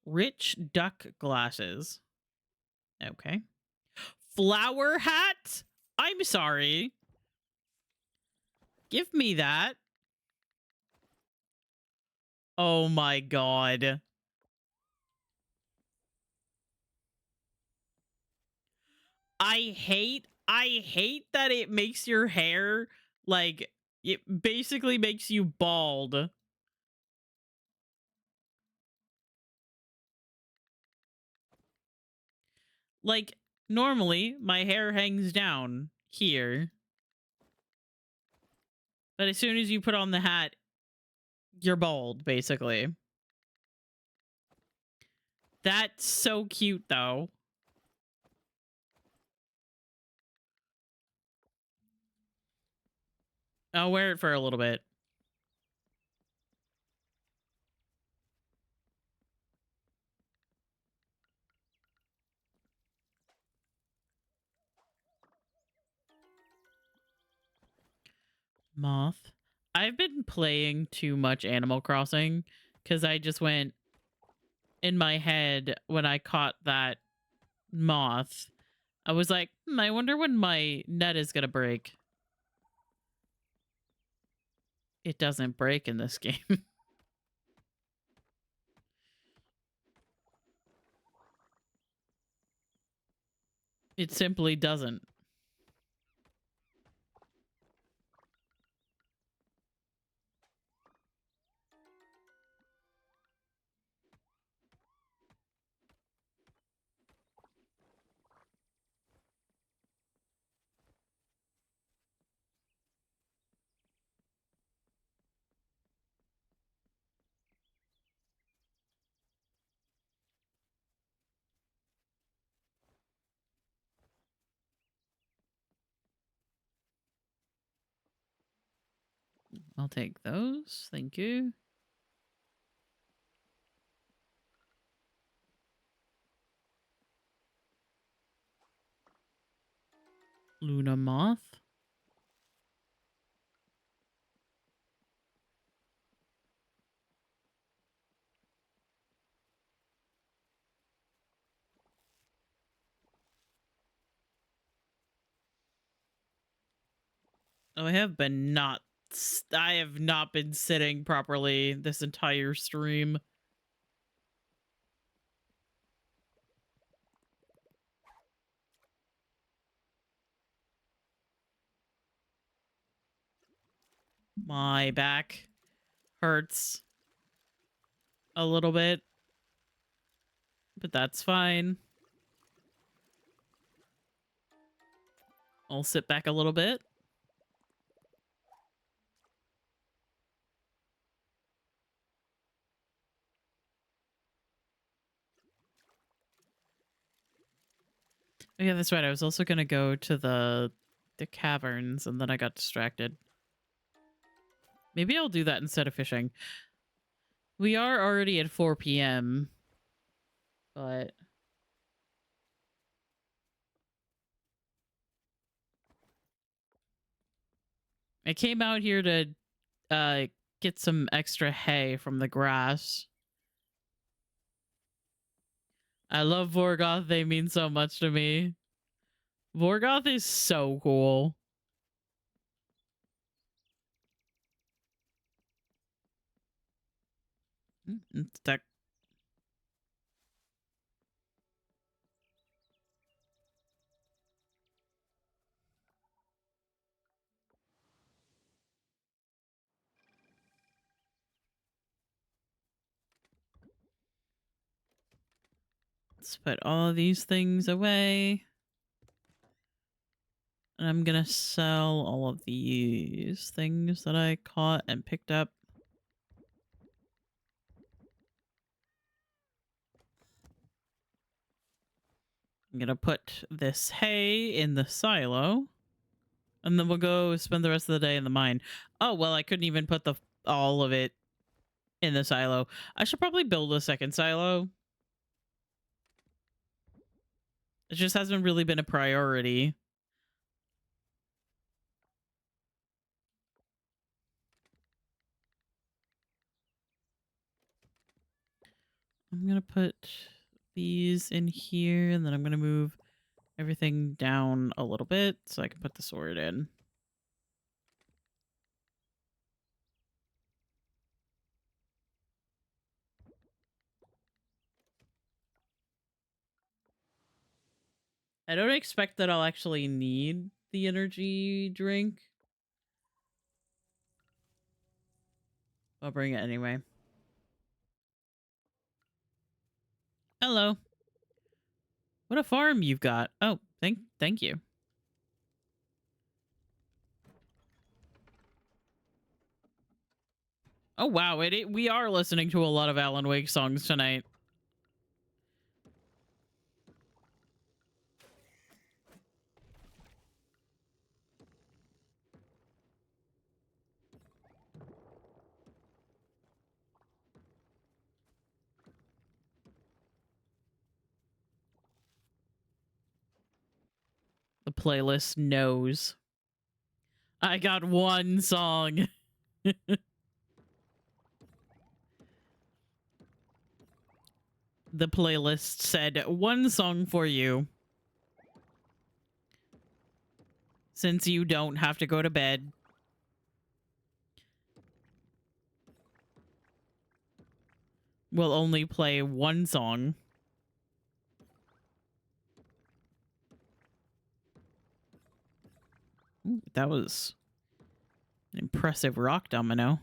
Rich duck glasses. Okay. Flower hat? I'm sorry. Give me that. Oh my god. I hate that it makes your hair like it basically makes you bald. Like normally my hair hangs down here. But as soon as you put on the hat, you're bald basically. That's so cute though. I'll wear it for a little bit. Moth. I've been playing too much Animal Crossing because I just went in my head when I caught that moth. I was like, I wonder when my net is going to break. It doesn't break in this game. It simply doesn't. I'll take those. Thank you. Luna moth. Oh, I have not been sitting properly this entire stream. My back hurts a little bit, but that's fine. I'll sit back a little bit. Oh, yeah, that's right. I was also going to go to the caverns, and then I got distracted. Maybe I'll do that instead of fishing. We are already at 4 p.m., but I came out here to get some extra hay from the grass. I love Vorgoth. They mean so much to me. Vorgoth is so cool. Let's put all of these things away. And I'm gonna sell all of these things that I caught and picked up. I'm gonna put this hay in the silo. And then we'll go spend the rest of the day in the mine. Oh, well, I couldn't even put all of it in the silo. I should probably build a second silo. It just hasn't really been a priority. I'm gonna put these in here, and then I'm gonna move everything down a little bit so I can put the sword in. I don't expect that I'll actually need the energy drink. I'll bring it anyway. Hello. What a farm you've got. Oh, thank you. Oh wow, we are listening to a lot of Alan Wake songs tonight. The playlist knows. I got one song. The playlist said one song for you. Since you don't have to go to bed. We'll only play one song. Ooh, that was an impressive rock domino.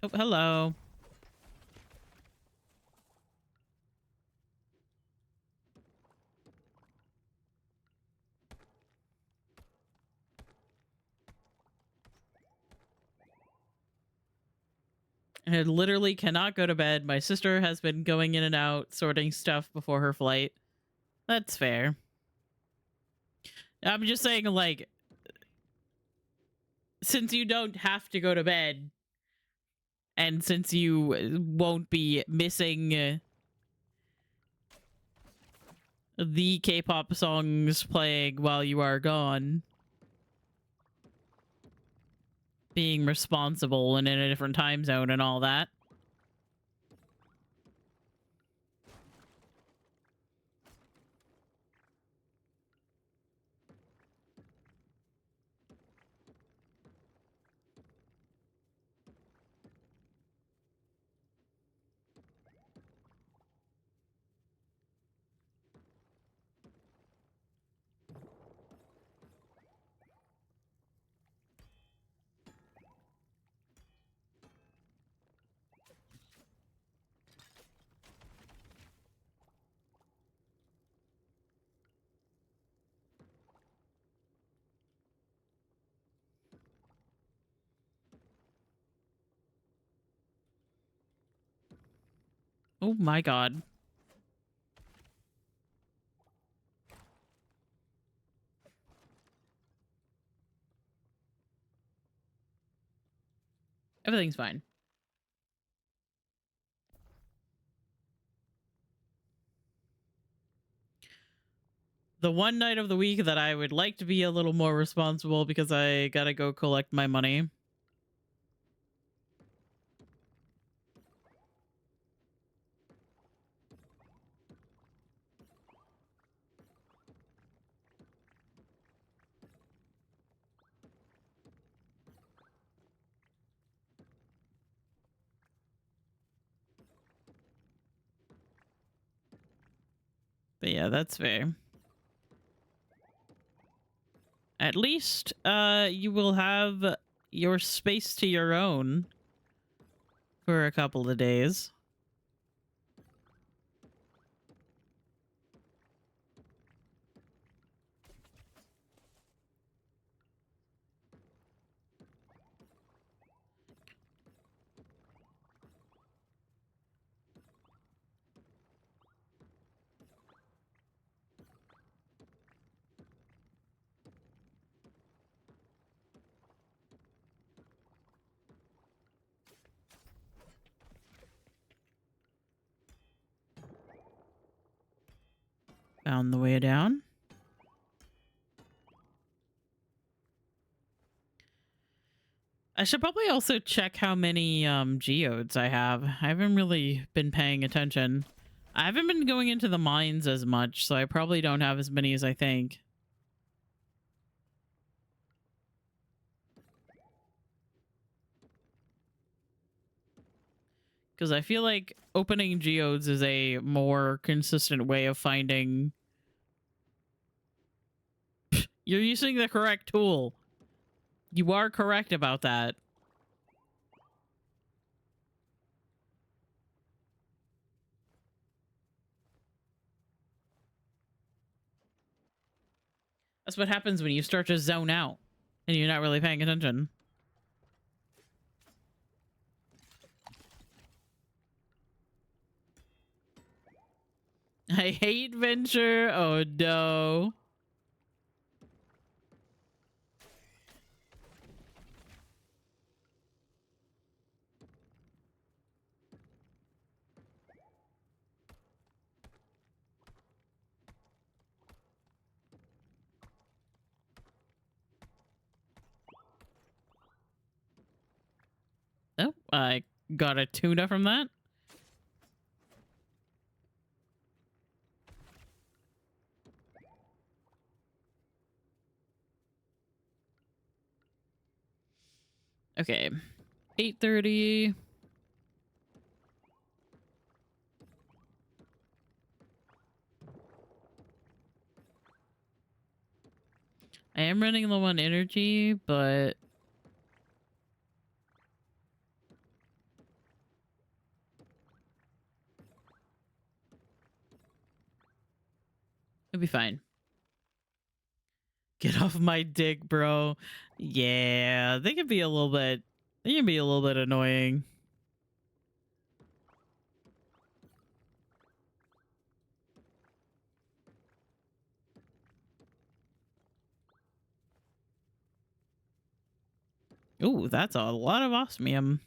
Oh, hello. I literally cannot go to bed. My sister has been going in and out, sorting stuff before her flight. That's fair. I'm just saying, like, since you don't have to go to bed, and since you won't be missing the K-pop songs playing while you are gone, being responsible and in a different time zone and all that. Oh my god. Everything's fine. The one night of the week that I would like to be a little more responsible because I gotta go collect my money. But yeah, that's fair. At least you will have your space to your own for a couple of days. Found the way down. I should probably also check how many geodes I have. I haven't really been paying attention. I haven't been going into the mines as much, so I probably don't have as many as I think. Because I feel like opening geodes is a more consistent way of finding... You're using the correct tool. You are correct about that. That's what happens when you start to zone out and you're not really paying attention. I hate Venture. Oh no. Oh, I got a tuna from that. Okay. 8:30. I am running low on energy, but it'll be fine. Get off my dick, bro. Yeah, they can be a little bit. They can be a little bit annoying. Ooh, that's a lot of osmium.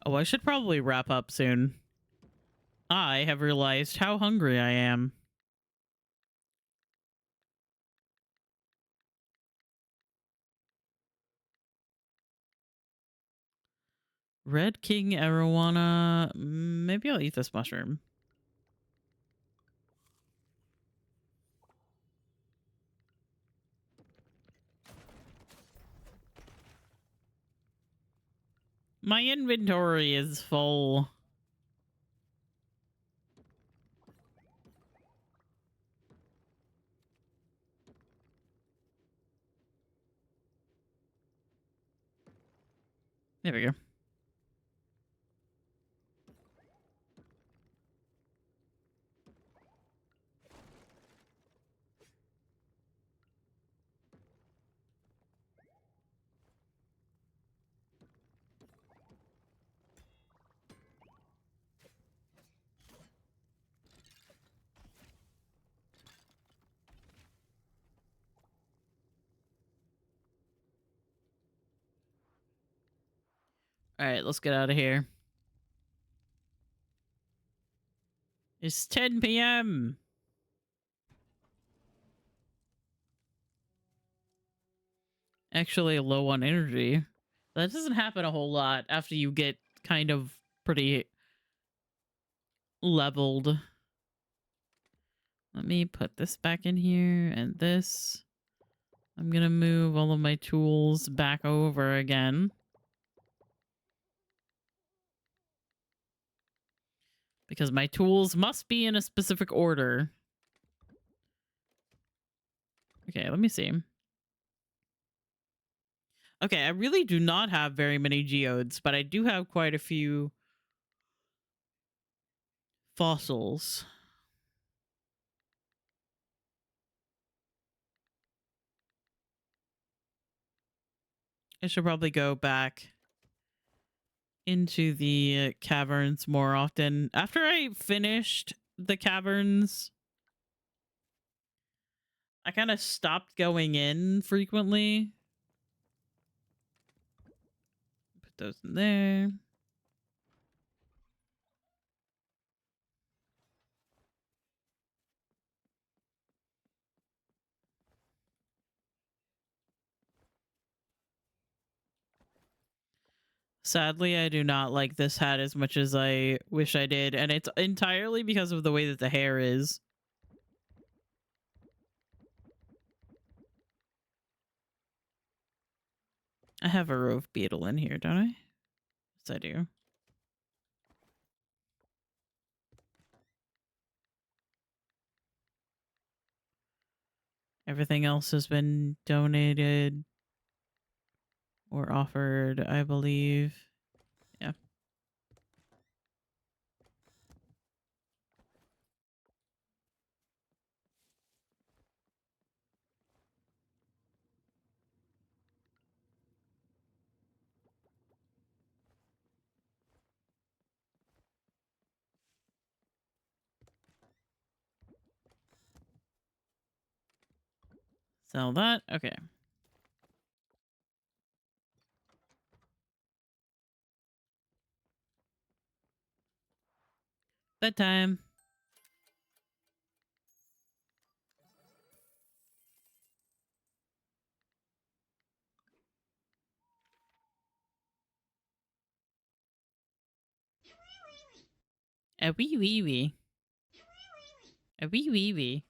Oh, I should probably wrap up soon. I have realized how hungry I am. Red King arowana. Maybe I'll eat this mushroom. My inventory is full. There we go. All right, let's get out of here. It's 10 p.m. Actually low on energy. That doesn't happen a whole lot after you get kind of pretty leveled. Let me put this back in here and this. I'm gonna move all of my tools back over again. Because my tools must be in a specific order. Okay, let me see. Okay, I really do not have very many geodes, but I do have quite a few fossils. I should probably go back into the caverns more often. After I finished the caverns, I kind of stopped going in frequently. Put those in there. Sadly, I do not like this hat as much as I wish I did, and it's entirely because of the way that the hair is. I have a rove beetle in here, don't I? Yes, I do. Everything else has been donated or offered, I believe. Yeah. Sell that. Okay. Bedtime. A wee wee wee. A wee wee wee.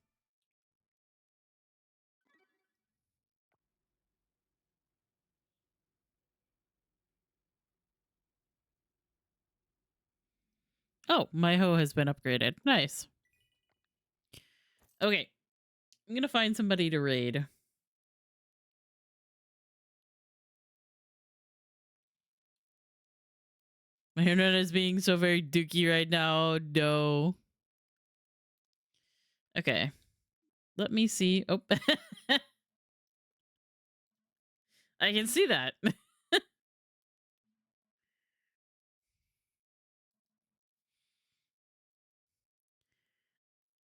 Oh, my hoe has been upgraded. Nice. Okay. I'm gonna find somebody to raid. My internet is being so very dookie right now. No. Okay. Let me see. Oh. I can see that.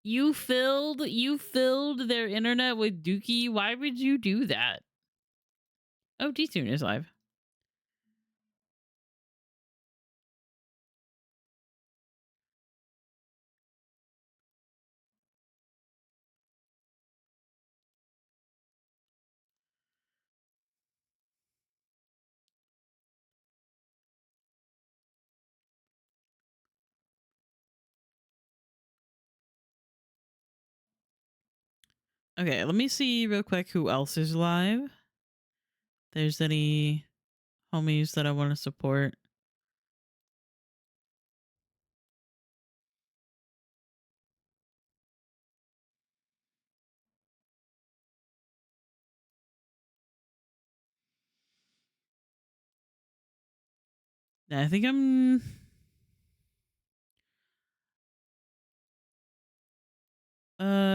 You filled their internet with dookie. Why would you do that? Oh, D-Tune is live. Okay, let me see real quick who else is live. If there's any homies that I want to support. I think I'm...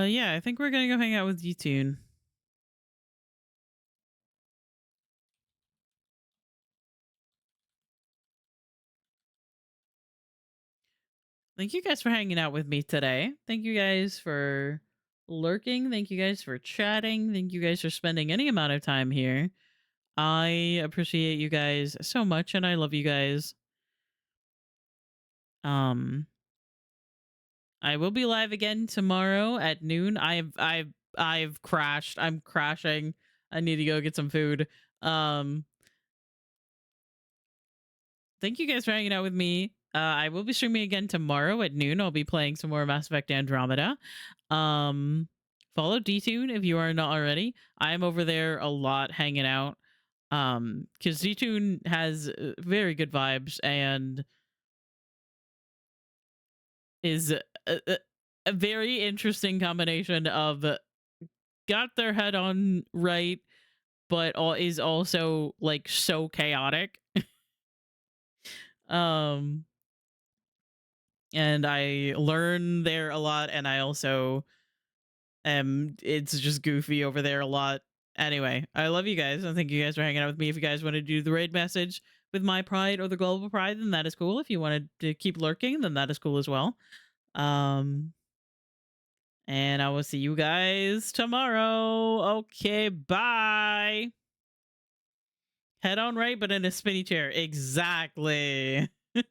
yeah, I think we're gonna go hang out with D-Tune. Thank you guys for hanging out with me today. Thank you guys for lurking. Thank you guys for chatting. Thank you guys for spending any amount of time here. I appreciate you guys so much, and I love you guys. I will be live again tomorrow at noon. I've crashed. I'm crashing. I need to go get some food. Thank you guys for hanging out with me. I will be streaming again tomorrow at noon. I'll be playing some more Mass Effect Andromeda. Follow D-Tune if you are not already. I'm over there a lot hanging out. Because D-Tune has very good vibes and is a very interesting combination of got their head on right, but is also like so chaotic. And I learn there a lot, and I also it's just goofy over there a lot. Anyway, I love you guys, and thank you guys for hanging out with me. If you guys want to do the raid message with my pride or the global pride, then that is cool. If you wanted to keep lurking, then that is cool as well. And I will see you guys tomorrow. Okay, bye. Head on right, but in a spinny chair. Exactly.